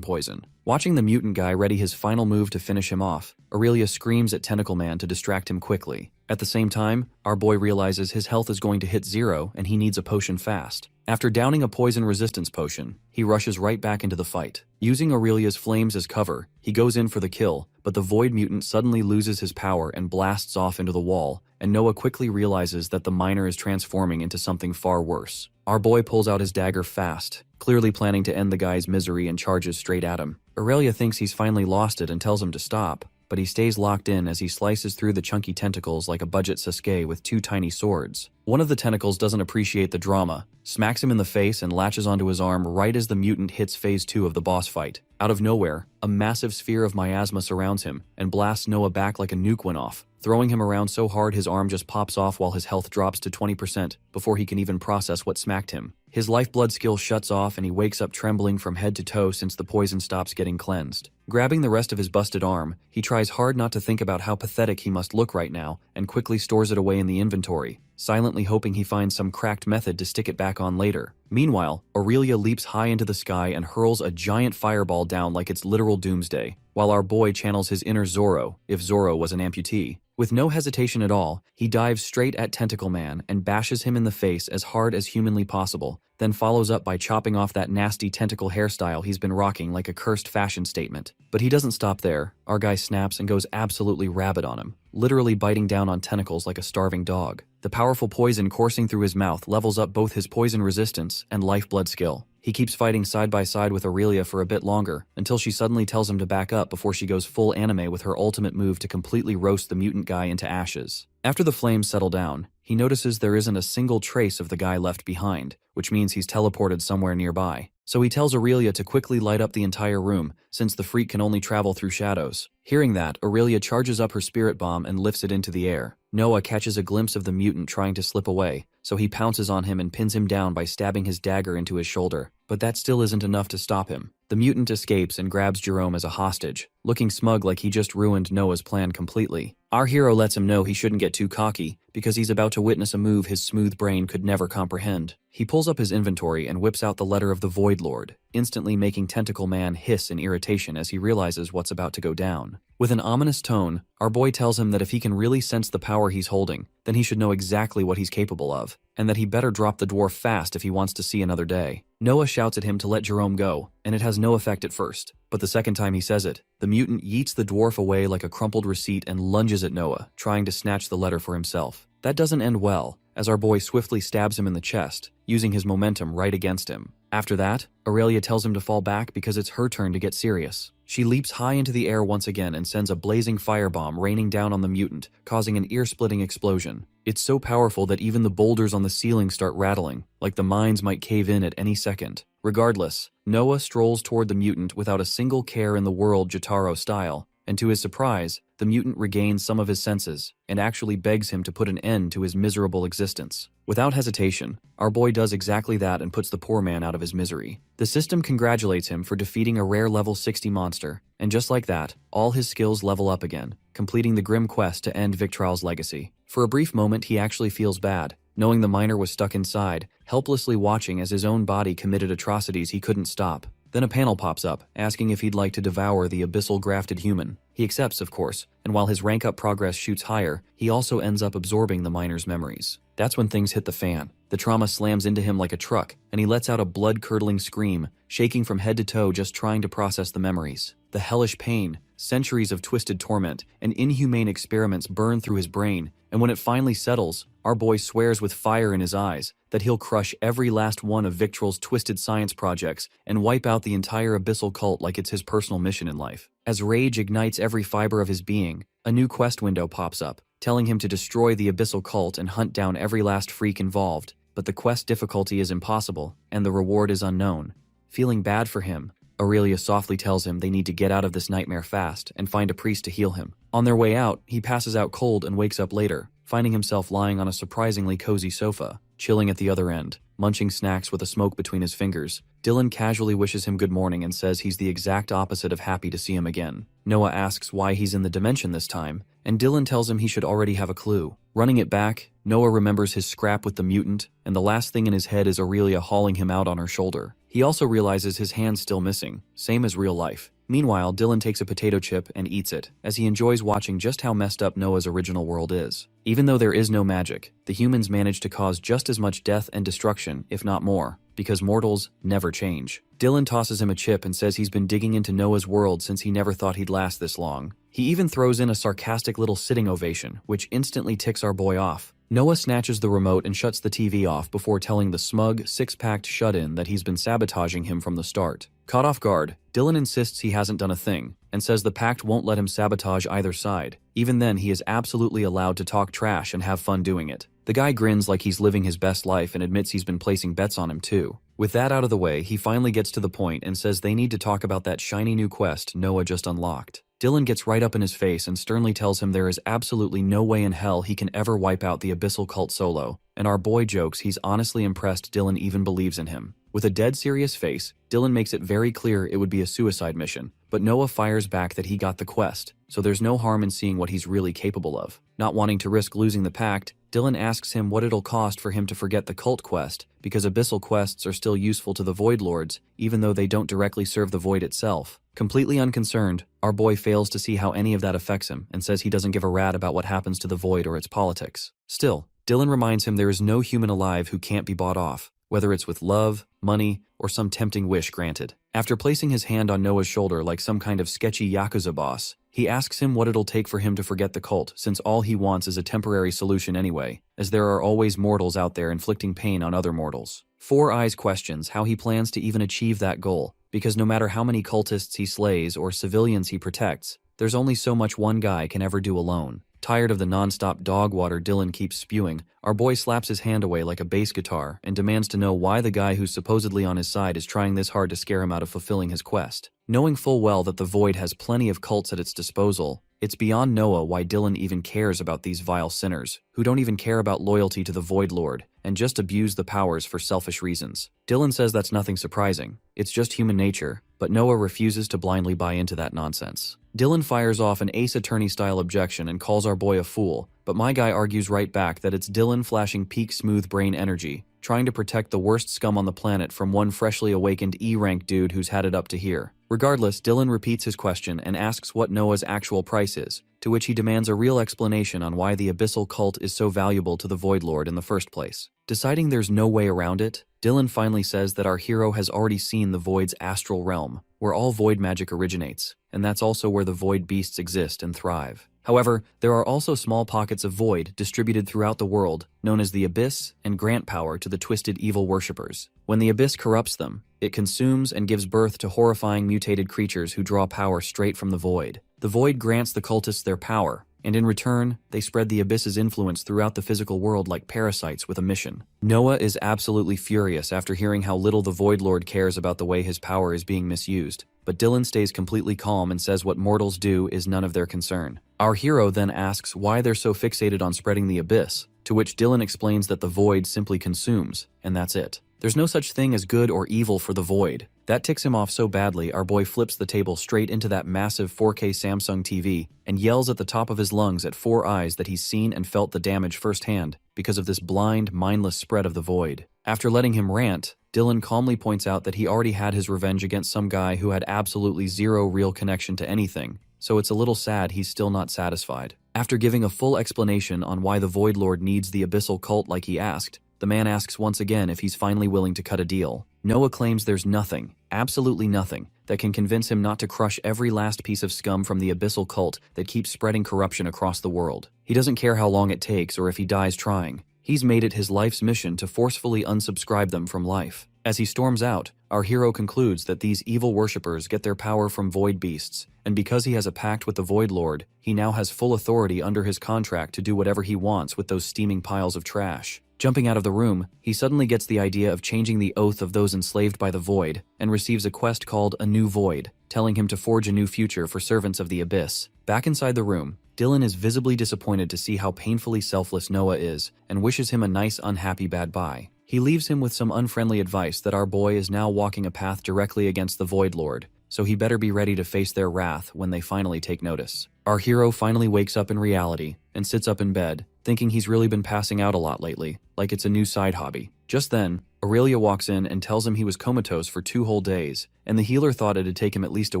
poison. Watching the mutant guy ready his final move to finish him off, Aurelia screams at Tentacle Man to distract him quickly. At the same time, our boy realizes his health is going to hit 0 and he needs a potion fast. After downing a poison resistance potion, he rushes right back into the fight. Using Aurelia's flames as cover, he goes in for the kill, but the void mutant suddenly loses his power and blasts off into the wall, and Noah quickly realizes that the miner is transforming into something far worse. Our boy pulls out his dagger fast, clearly planning to end the guy's misery, and charges straight at him. Aurelia thinks he's finally lost it and tells him to stop, but he stays locked in as he slices through the chunky tentacles like a budget Sasuke with 2 tiny swords. One of the tentacles doesn't appreciate the drama, smacks him in the face and latches onto his arm right as the mutant hits phase 2 of the boss fight. Out of nowhere, a massive sphere of miasma surrounds him and blasts Noah back like a nuke went off, throwing him around so hard his arm just pops off while his health drops to 20% before he can even process what smacked him. His lifeblood skill shuts off and he wakes up trembling from head to toe since the poison stops getting cleansed. Grabbing the rest of his busted arm, he tries hard not to think about how pathetic he must look right now and quickly stores it away in the inventory, silently hoping he finds some cracked method to stick it back on later. Meanwhile, Aurelia leaps high into the sky and hurls a giant fireball down like it's literal doomsday, while our boy channels his inner Zorro, if Zorro was an amputee. With no hesitation at all, he dives straight at Tentacle Man and bashes him in the face as hard as humanly possible, then follows up by chopping off that nasty tentacle hairstyle he's been rocking like a cursed fashion statement. But he doesn't stop there. Our guy snaps and goes absolutely rabid on him, literally biting down on tentacles like a starving dog. The powerful poison coursing through his mouth levels up both his poison resistance and lifeblood skill. He keeps fighting side by side with Aurelia for a bit longer, until she suddenly tells him to back up before she goes full anime with her ultimate move to completely roast the mutant guy into ashes. After the flames settle down, he notices there isn't a single trace of the guy left behind, which means he's teleported somewhere nearby. So he tells Aurelia to quickly light up the entire room, since the freak can only travel through shadows. Hearing that, Aurelia charges up her spirit bomb and lifts it into the air. Noah catches a glimpse of the mutant trying to slip away, so he pounces on him and pins him down by stabbing his dagger into his shoulder. But that still isn't enough to stop him. The mutant escapes and grabs Jerome as a hostage, looking smug like he just ruined Noah's plan completely. Our hero lets him know he shouldn't get too cocky, because he's about to witness a move his smooth brain could never comprehend. He pulls up his inventory and whips out the letter of the Void Lord, instantly making Tentacle Man hiss in irritation as he realizes what's about to go down. With an ominous tone, our boy tells him that if he can really sense the power he's holding, then he should know exactly what he's capable of, and that he better drop the dwarf fast if he wants to see another day. Noah shouts at him to let Jerome go, and it has no effect at first, but the second time he says it, the mutant yeets the dwarf away like a crumpled receipt and lunges at Noah, trying to snatch the letter for himself. That doesn't end well, as our boy swiftly stabs him in the chest, using his momentum right against him. After that, Aurelia tells him to fall back because it's her turn to get serious. She leaps high into the air once again and sends a blazing firebomb raining down on the mutant, causing an ear-splitting explosion. It's so powerful that even the boulders on the ceiling start rattling, like the mines might cave in at any second. Regardless, Noah strolls toward the mutant without a single care in the world, Jotaro style, and to his surprise, the mutant regains some of his senses and actually begs him to put an end to his miserable existence. Without hesitation, our boy does exactly that and puts the poor man out of his misery. The system congratulates him for defeating a rare level 60 monster, and just like that, all his skills level up again, completing the grim quest to end Victral's legacy. For a brief moment, he actually feels bad, knowing the miner was stuck inside, helplessly watching as his own body committed atrocities he couldn't stop. Then a panel pops up, asking if he'd like to devour the abyssal grafted human. He accepts, of course, and while his rank up progress shoots higher, he also ends up absorbing the miner's memories. That's when things hit the fan. The trauma slams into him like a truck, and he lets out a blood-curdling scream, shaking from head to toe just trying to process the memories. The hellish pain, centuries of twisted torment, and inhumane experiments burn through his brain, and when it finally settles, our boy swears with fire in his eyes that he'll crush every last one of Victral's twisted science projects and wipe out the entire abyssal cult like it's his personal mission in life. As rage ignites every fiber of his being, a new quest window pops up, telling him to destroy the abyssal cult and hunt down every last freak involved. But the quest difficulty is impossible, and the reward is unknown. Feeling bad for him, Aurelia softly tells him they need to get out of this nightmare fast and find a priest to heal him. On their way out, he passes out cold and wakes up later, finding himself lying on a surprisingly cozy sofa, chilling at the other end, munching snacks with a smoke between his fingers. Dylan casually wishes him good morning and says he's the exact opposite of happy to see him again. Noah asks why he's in the dimension this time, and Dylan tells him he should already have a clue. Running it back, Noah remembers his scrap with the mutant, and the last thing in his head is Aurelia hauling him out on her shoulder. He also realizes his hand's still missing, same as real life. Meanwhile, Dylan takes a potato chip and eats it, as he enjoys watching just how messed up Noah's original world is. Even though there is no magic, the humans manage to cause just as much death and destruction, if not more, because mortals never change. Dylan tosses him a chip and says he's been digging into Noah's world since he never thought he'd last this long. He even throws in a sarcastic little sitting ovation, which instantly ticks our boy off. Noah snatches the remote and shuts the TV off before telling the smug, six-packed shut-in that he's been sabotaging him from the start. Caught off guard, Dylan insists he hasn't done a thing, and says the Pact won't let him sabotage either side. Even then, he is absolutely allowed to talk trash and have fun doing it. The guy grins like he's living his best life and admits he's been placing bets on him too. With that out of the way, he finally gets to the point and says they need to talk about that shiny new quest Noah just unlocked. Dylan gets right up in his face and sternly tells him there is absolutely no way in hell he can ever wipe out the abyssal cult solo, and our boy jokes he's honestly impressed Dylan even believes in him. With a dead serious face, Dylan makes it very clear it would be a suicide mission, but Noah fires back that he got the quest, so there's no harm in seeing what he's really capable of. Not wanting to risk losing the Pact, Dylan asks him what it'll cost for him to forget the cult quest, because abyssal quests are still useful to the Void Lords, even though they don't directly serve the Void itself. Completely unconcerned, our boy fails to see how any of that affects him and says he doesn't give a rat about what happens to the Void or its politics. Still, Dylan reminds him there is no human alive who can't be bought off, whether it's with love, money, or some tempting wish granted. After placing his hand on Noah's shoulder like some kind of sketchy Yakuza boss, he asks him what it'll take for him to forget the cult, since all he wants is a temporary solution anyway, as there are always mortals out there inflicting pain on other mortals. Four Eyes questions how he plans to even achieve that goal, because no matter how many cultists he slays or civilians he protects, there's only so much one guy can ever do alone. Tired of the non-stop dog water Dylan keeps spewing, our boy slaps his hand away like a bass guitar and demands to know why the guy who's supposedly on his side is trying this hard to scare him out of fulfilling his quest. Knowing full well that the Void has plenty of cults at its disposal, it's beyond Noah why Dylan even cares about these vile sinners, who don't even care about loyalty to the Void Lord, and just abuse the powers for selfish reasons. Dylan says that's nothing surprising, it's just human nature, but Noah refuses to blindly buy into that nonsense. Dylan fires off an Ace Attorney-style objection and calls our boy a fool, but my guy argues right back that it's Dylan flashing peak smooth brain energy, trying to protect the worst scum on the planet from one freshly awakened E-rank dude who's had it up to here. Regardless, Dylan repeats his question and asks what Noah's actual price is, to which he demands a real explanation on why the abyssal cult is so valuable to the Void Lord in the first place. Deciding there's no way around it, Dylan finally says that our hero has already seen the Void's astral realm, where all Void magic originates, and that's also where the Void beasts exist and thrive. However, there are also small pockets of Void distributed throughout the world, known as the Abyss, and grant power to the twisted evil worshippers. When the Abyss corrupts them, it consumes and gives birth to horrifying mutated creatures who draw power straight from the Void. The Void grants the cultists their power, and in return, they spread the Abyss's influence throughout the physical world like parasites with a mission. Noah is absolutely furious after hearing how little the Void Lord cares about the way his power is being misused, but Dylan stays completely calm and says what mortals do is none of their concern. Our hero then asks why they're so fixated on spreading the Abyss, to which Dylan explains that the Void simply consumes, and that's it. There's no such thing as good or evil for the Void. That ticks him off so badly, our boy flips the table straight into that massive 4K Samsung TV and yells at the top of his lungs at Four Eyes that he's seen and felt the damage firsthand, because of this blind, mindless spread of the void. After letting him rant, Dylan calmly points out that he already had his revenge against some guy who had absolutely zero real connection to anything, so it's a little sad he's still not satisfied. After giving a full explanation on why the Void Lord needs the Abyssal Cult like he asked, the man asks once again if he's finally willing to cut a deal. Noah claims there's nothing, absolutely nothing, that can convince him not to crush every last piece of scum from the Abyssal Cult that keeps spreading corruption across the world. He doesn't care how long it takes or if he dies trying. He's made it his life's mission to forcefully unsubscribe them from life. As he storms out, our hero concludes that these evil worshippers get their power from void beasts, and because he has a pact with the Void Lord, he now has full authority under his contract to do whatever he wants with those steaming piles of trash. Jumping out of the room, he suddenly gets the idea of changing the oath of those enslaved by the Void, and receives a quest called A New Void, telling him to forge a new future for servants of the Abyss. Back inside the room, Dylan is visibly disappointed to see how painfully selfless Noah is, and wishes him a nice unhappy bad bye. He leaves him with some unfriendly advice that our boy is now walking a path directly against the Void Lord, so he better be ready to face their wrath when they finally take notice. Our hero finally wakes up in reality, and sits up in bed, thinking he's really been passing out a lot lately, like it's a new side hobby. Just then, Aurelia walks in and tells him he was comatose for 2 whole days, and the healer thought it'd take him at least a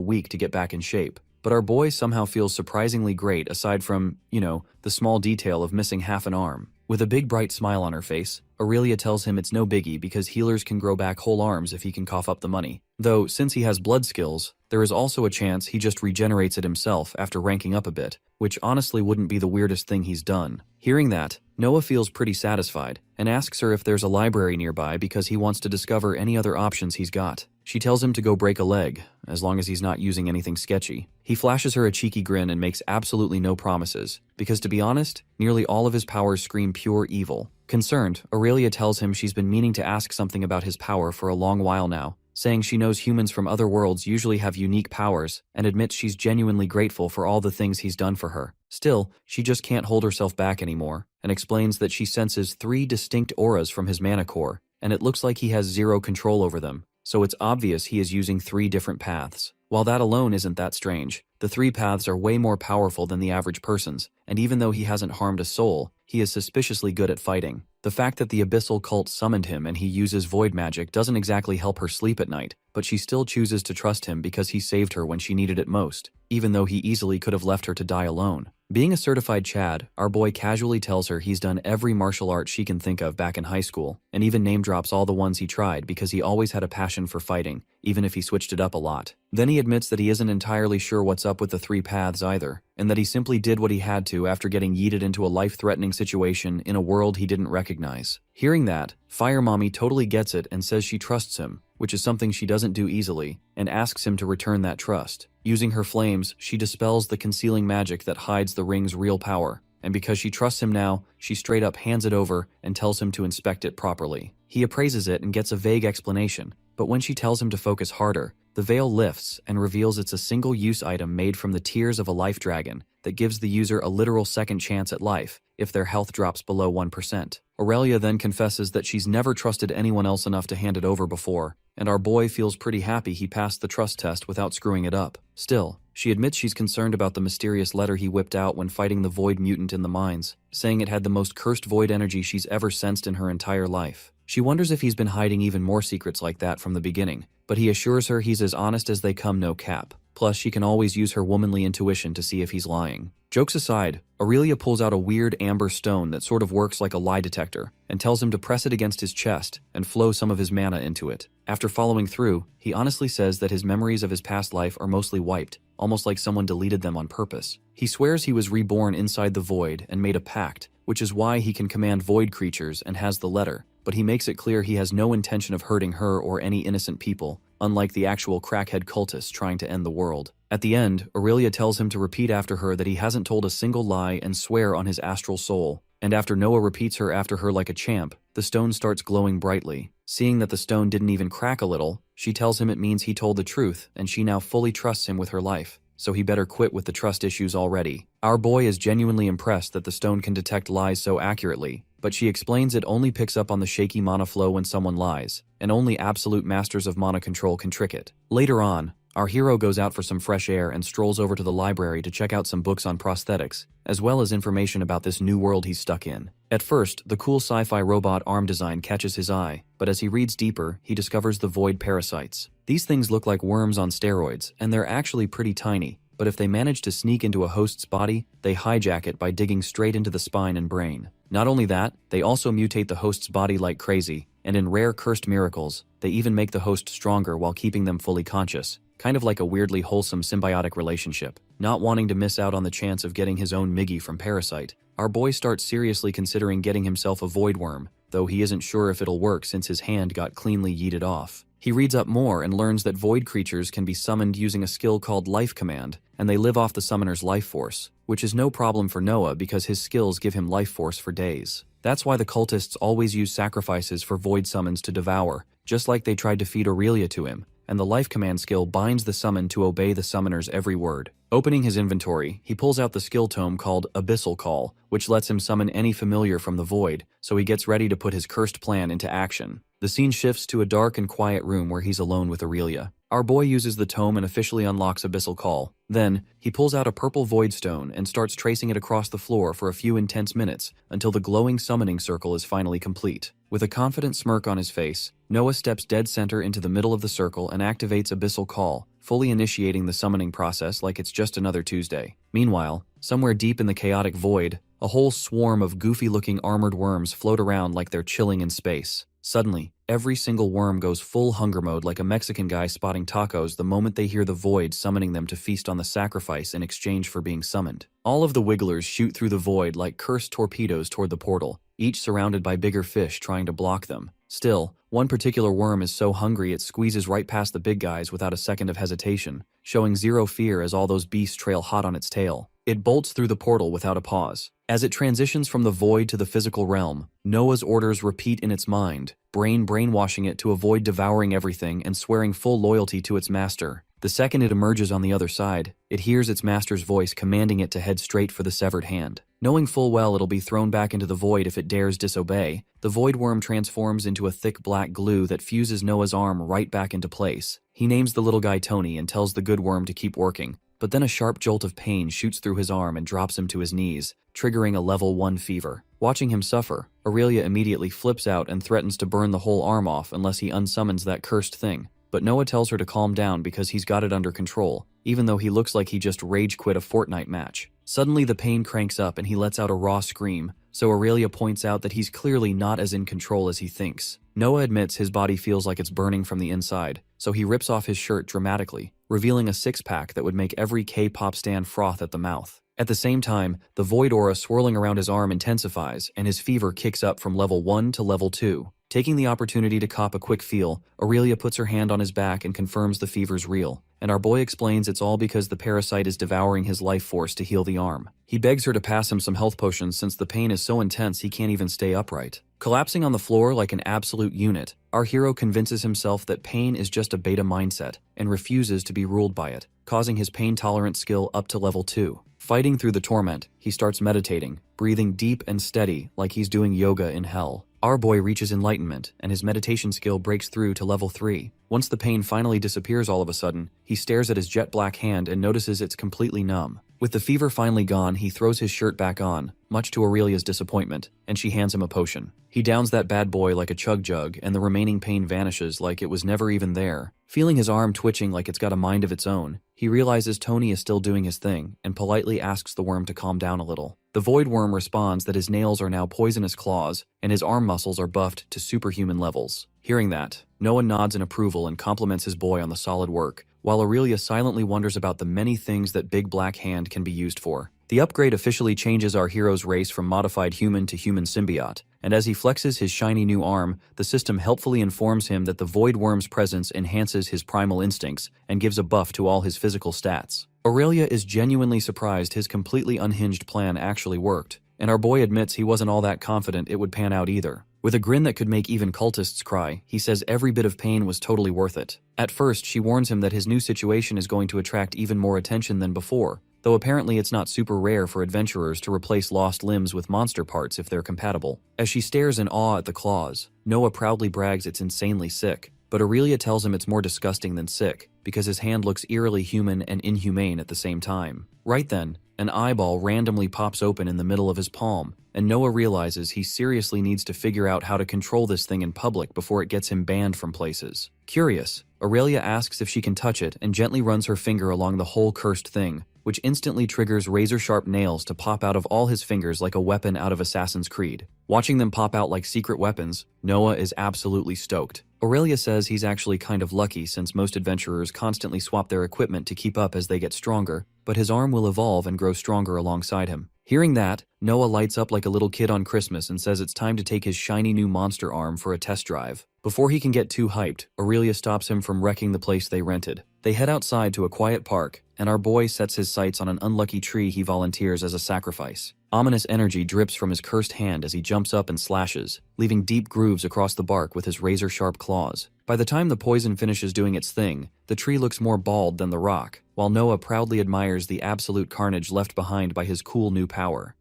week to get back in shape. But our boy somehow feels surprisingly great aside from, the small detail of missing half an arm. With a big bright smile on her face, Aurelia tells him it's no biggie because healers can grow back whole arms if he can cough up the money. Though, since he has blood skills, there is also a chance he just regenerates it himself after ranking up a bit, which honestly wouldn't be the weirdest thing he's done. Hearing that, Noah feels pretty satisfied, and asks her if there's a library nearby because he wants to discover any other options he's got. She tells him to go break a leg, as long as he's not using anything sketchy. He flashes her a cheeky grin and makes absolutely no promises, because to be honest, nearly all of his powers scream pure evil. Concerned, Aurelia tells him she's been meaning to ask something about his power for a long while now, saying she knows humans from other worlds usually have unique powers, and admits she's genuinely grateful for all the things he's done for her. Still, she just can't hold herself back anymore, and explains that she senses 3 distinct auras from his mana core, and it looks like he has zero control over them, so it's obvious he is using 3 different paths. While that alone isn't that strange, the 3 paths are way more powerful than the average person's, and even though he hasn't harmed a soul, he is suspiciously good at fighting. The fact that the Abyssal Cult summoned him and he uses void magic doesn't exactly help her sleep at night, but she still chooses to trust him because he saved her when she needed it most, even though he easily could have left her to die alone. Being a certified Chad, our boy casually tells her he's done every martial art she can think of back in high school, and even name drops all the ones he tried because he always had a passion for fighting, even if he switched it up a lot. Then he admits that he isn't entirely sure what's up with the 3 paths either, and that he simply did what he had to after getting yeeted into a life-threatening situation in a world he didn't recognize. Hearing that, Fire Mommy totally gets it and says she trusts him, which is something she doesn't do easily, and asks him to return that trust. Using her flames, she dispels the concealing magic that hides the ring's real power, and because she trusts him now, she straight up hands it over and tells him to inspect it properly. He appraises it and gets a vague explanation, but when she tells him to focus harder, the veil lifts and reveals it's a single-use item made from the tears of a life dragon that gives the user a literal second chance at life if their health drops below 1%. Aurelia then confesses that she's never trusted anyone else enough to hand it over before, and our boy feels pretty happy he passed the trust test without screwing it up. Still, she admits she's concerned about the mysterious letter he whipped out when fighting the Void Mutant in the mines, saying it had the most cursed void energy she's ever sensed in her entire life. She wonders if he's been hiding even more secrets like that from the beginning, but he assures her he's as honest as they come, no cap. Plus, she can always use her womanly intuition to see if he's lying. Jokes aside, Aurelia pulls out a weird amber stone that sort of works like a lie detector, and tells him to press it against his chest and flow some of his mana into it. After following through, he honestly says that his memories of his past life are mostly wiped, almost like someone deleted them on purpose. He swears he was reborn inside the void and made a pact, which is why he can command void creatures and has the letter, but he makes it clear he has no intention of hurting her or any innocent people, unlike the actual crackhead cultists trying to end the world. At the end, Aurelia tells him to repeat after her that he hasn't told a single lie and swear on his astral soul, and after Noah repeats her after her like a champ, the stone starts glowing brightly. Seeing that the stone didn't even crack a little, she tells him it means he told the truth and she now fully trusts him with her life, so he better quit with the trust issues already. Our boy is genuinely impressed that the stone can detect lies so accurately, but she explains it only picks up on the shaky mana flow when someone lies, and only absolute masters of mana control can trick it. Later on, Our hero goes out for some fresh air and strolls over to the library to check out some books on prosthetics, as well as information about this new world he's stuck in. At first, the cool sci-fi robot arm design catches his eye, but as he reads deeper, he discovers the void parasites. These things look like worms on steroids, and they're actually pretty tiny, but if they manage to sneak into a host's body, they hijack it by digging straight into the spine and brain. Not only that, they also mutate the host's body like crazy, and in rare cursed miracles, they even make the host stronger while keeping them fully conscious, kind of like a weirdly wholesome symbiotic relationship. Not wanting to miss out on the chance of getting his own Miggy from Parasite, our boy starts seriously considering getting himself a void worm, though he isn't sure if it'll work since his hand got cleanly yeeted off. He reads up more and learns that void creatures can be summoned using a skill called Life Command, and they live off the summoner's life force, which is no problem for Noah because his skills give him life force for days. That's why the cultists always use sacrifices for void summons to devour, just like they tried to feed Aurelia to him, and the Life Command skill binds the summon to obey the summoner's every word. Opening his inventory, he pulls out the skill tome called Abyssal Call, which lets him summon any familiar from the void, so he gets ready to put his cursed plan into action. The scene shifts to a dark and quiet room where he's alone with Aurelia. Our boy uses the tome and officially unlocks Abyssal Call. Then, he pulls out a purple void stone and starts tracing it across the floor for a few intense minutes until the glowing summoning circle is finally complete. With a confident smirk on his face, Noah steps dead center into the middle of the circle and activates Abyssal Call, fully initiating the summoning process like it's just another Tuesday. Meanwhile, somewhere deep in the chaotic void, a whole swarm of goofy-looking armored worms float around like they're chilling in space. Suddenly, every single worm goes full hunger mode like a Mexican guy spotting tacos the moment they hear the void summoning them to feast on the sacrifice in exchange for being summoned. All of the wigglers shoot through the void like cursed torpedoes toward the portal, each surrounded by bigger fish trying to block them. Still, one particular worm is so hungry it squeezes right past the big guys without a second of hesitation, showing zero fear as all those beasts trail hot on its tail. It bolts through the portal without a pause. As it transitions from the void to the physical realm, Noah's orders repeat in its mind, brainwashing it to avoid devouring everything and swearing full loyalty to its master. The second it emerges on the other side, it hears its master's voice commanding it to head straight for the severed hand. Knowing full well it'll be thrown back into the void if it dares disobey, the void worm transforms into a thick black glue that fuses Noah's arm right back into place. He names the little guy Tony and tells the good worm to keep working, but then a sharp jolt of pain shoots through his arm and drops him to his knees, triggering a level 1 fever. Watching him suffer, Aurelia immediately flips out and threatens to burn the whole arm off unless he unsummons that cursed thing. But Noah tells her to calm down because he's got it under control, even though he looks like he just rage quit a Fortnite match. Suddenly the pain cranks up and he lets out a raw scream, so Aurelia points out that he's clearly not as in control as he thinks. Noah admits his body feels like it's burning from the inside, so he rips off his shirt dramatically, revealing a six-pack that would make every K-pop stan froth at the mouth. At the same time, the void aura swirling around his arm intensifies, and his fever kicks up from level 1 to level 2. Taking the opportunity to cop a quick feel, Aurelia puts her hand on his back and confirms the fever's real, and our boy explains it's all because the parasite is devouring his life force to heal the arm. He begs her to pass him some health potions since the pain is so intense he can't even stay upright. Collapsing on the floor like an absolute unit, our hero convinces himself that pain is just a beta mindset and refuses to be ruled by it, causing his pain-tolerant skill up to level 2. Fighting through the torment, he starts meditating, breathing deep and steady like he's doing yoga in hell. Our boy reaches enlightenment, and his meditation skill breaks through to level 3. Once the pain finally disappears all of a sudden, he stares at his jet black hand and notices it's completely numb. With the fever finally gone, he throws his shirt back on, much to Aurelia's disappointment, and she hands him a potion. He downs that bad boy like a chug jug, and the remaining pain vanishes like it was never even there. Feeling his arm twitching like it's got a mind of its own, he realizes Tony is still doing his thing, and politely asks the worm to calm down a little. The void worm responds that his nails are now poisonous claws, and his arm muscles are buffed to superhuman levels. Hearing that, Noah nods in approval and compliments his boy on the solid work, while Aurelia silently wonders about the many things that Big Black Hand can be used for. The upgrade officially changes our hero's race from modified human to human symbiote, and as he flexes his shiny new arm, the system helpfully informs him that the void worm's presence enhances his primal instincts and gives a buff to all his physical stats. Aurelia is genuinely surprised his completely unhinged plan actually worked, and our boy admits he wasn't all that confident it would pan out either. With a grin that could make even cultists cry, he says every bit of pain was totally worth it. At first, she warns him that his new situation is going to attract even more attention than before, though apparently it's not super rare for adventurers to replace lost limbs with monster parts if they're compatible. As she stares in awe at the claws, Noah proudly brags it's insanely sick, but Aurelia tells him it's more disgusting than sick, because his hand looks eerily human and inhumane at the same time. Right then, an eyeball randomly pops open in the middle of his palm, and Noah realizes he seriously needs to figure out how to control this thing in public before it gets him banned from places. Curious, Aurelia asks if she can touch it and gently runs her finger along the whole cursed thing, which instantly triggers razor-sharp nails to pop out of all his fingers like a weapon out of Assassin's Creed. Watching them pop out like secret weapons, Noah is absolutely stoked. Aurelia says he's actually kind of lucky since most adventurers constantly swap their equipment to keep up as they get stronger, but his arm will evolve and grow stronger alongside him. Hearing that, Noah lights up like a little kid on Christmas and says it's time to take his shiny new monster arm for a test drive. Before he can get too hyped, Aurelia stops him from wrecking the place they rented. They head outside to a quiet park, and our boy sets his sights on an unlucky tree he volunteers as a sacrifice. Ominous energy drips from his cursed hand as he jumps up and slashes, leaving deep grooves across the bark with his razor-sharp claws. By the time the poison finishes doing its thing, the tree looks more bald than the rock, while Noah proudly admires the absolute carnage left behind by his cool new power.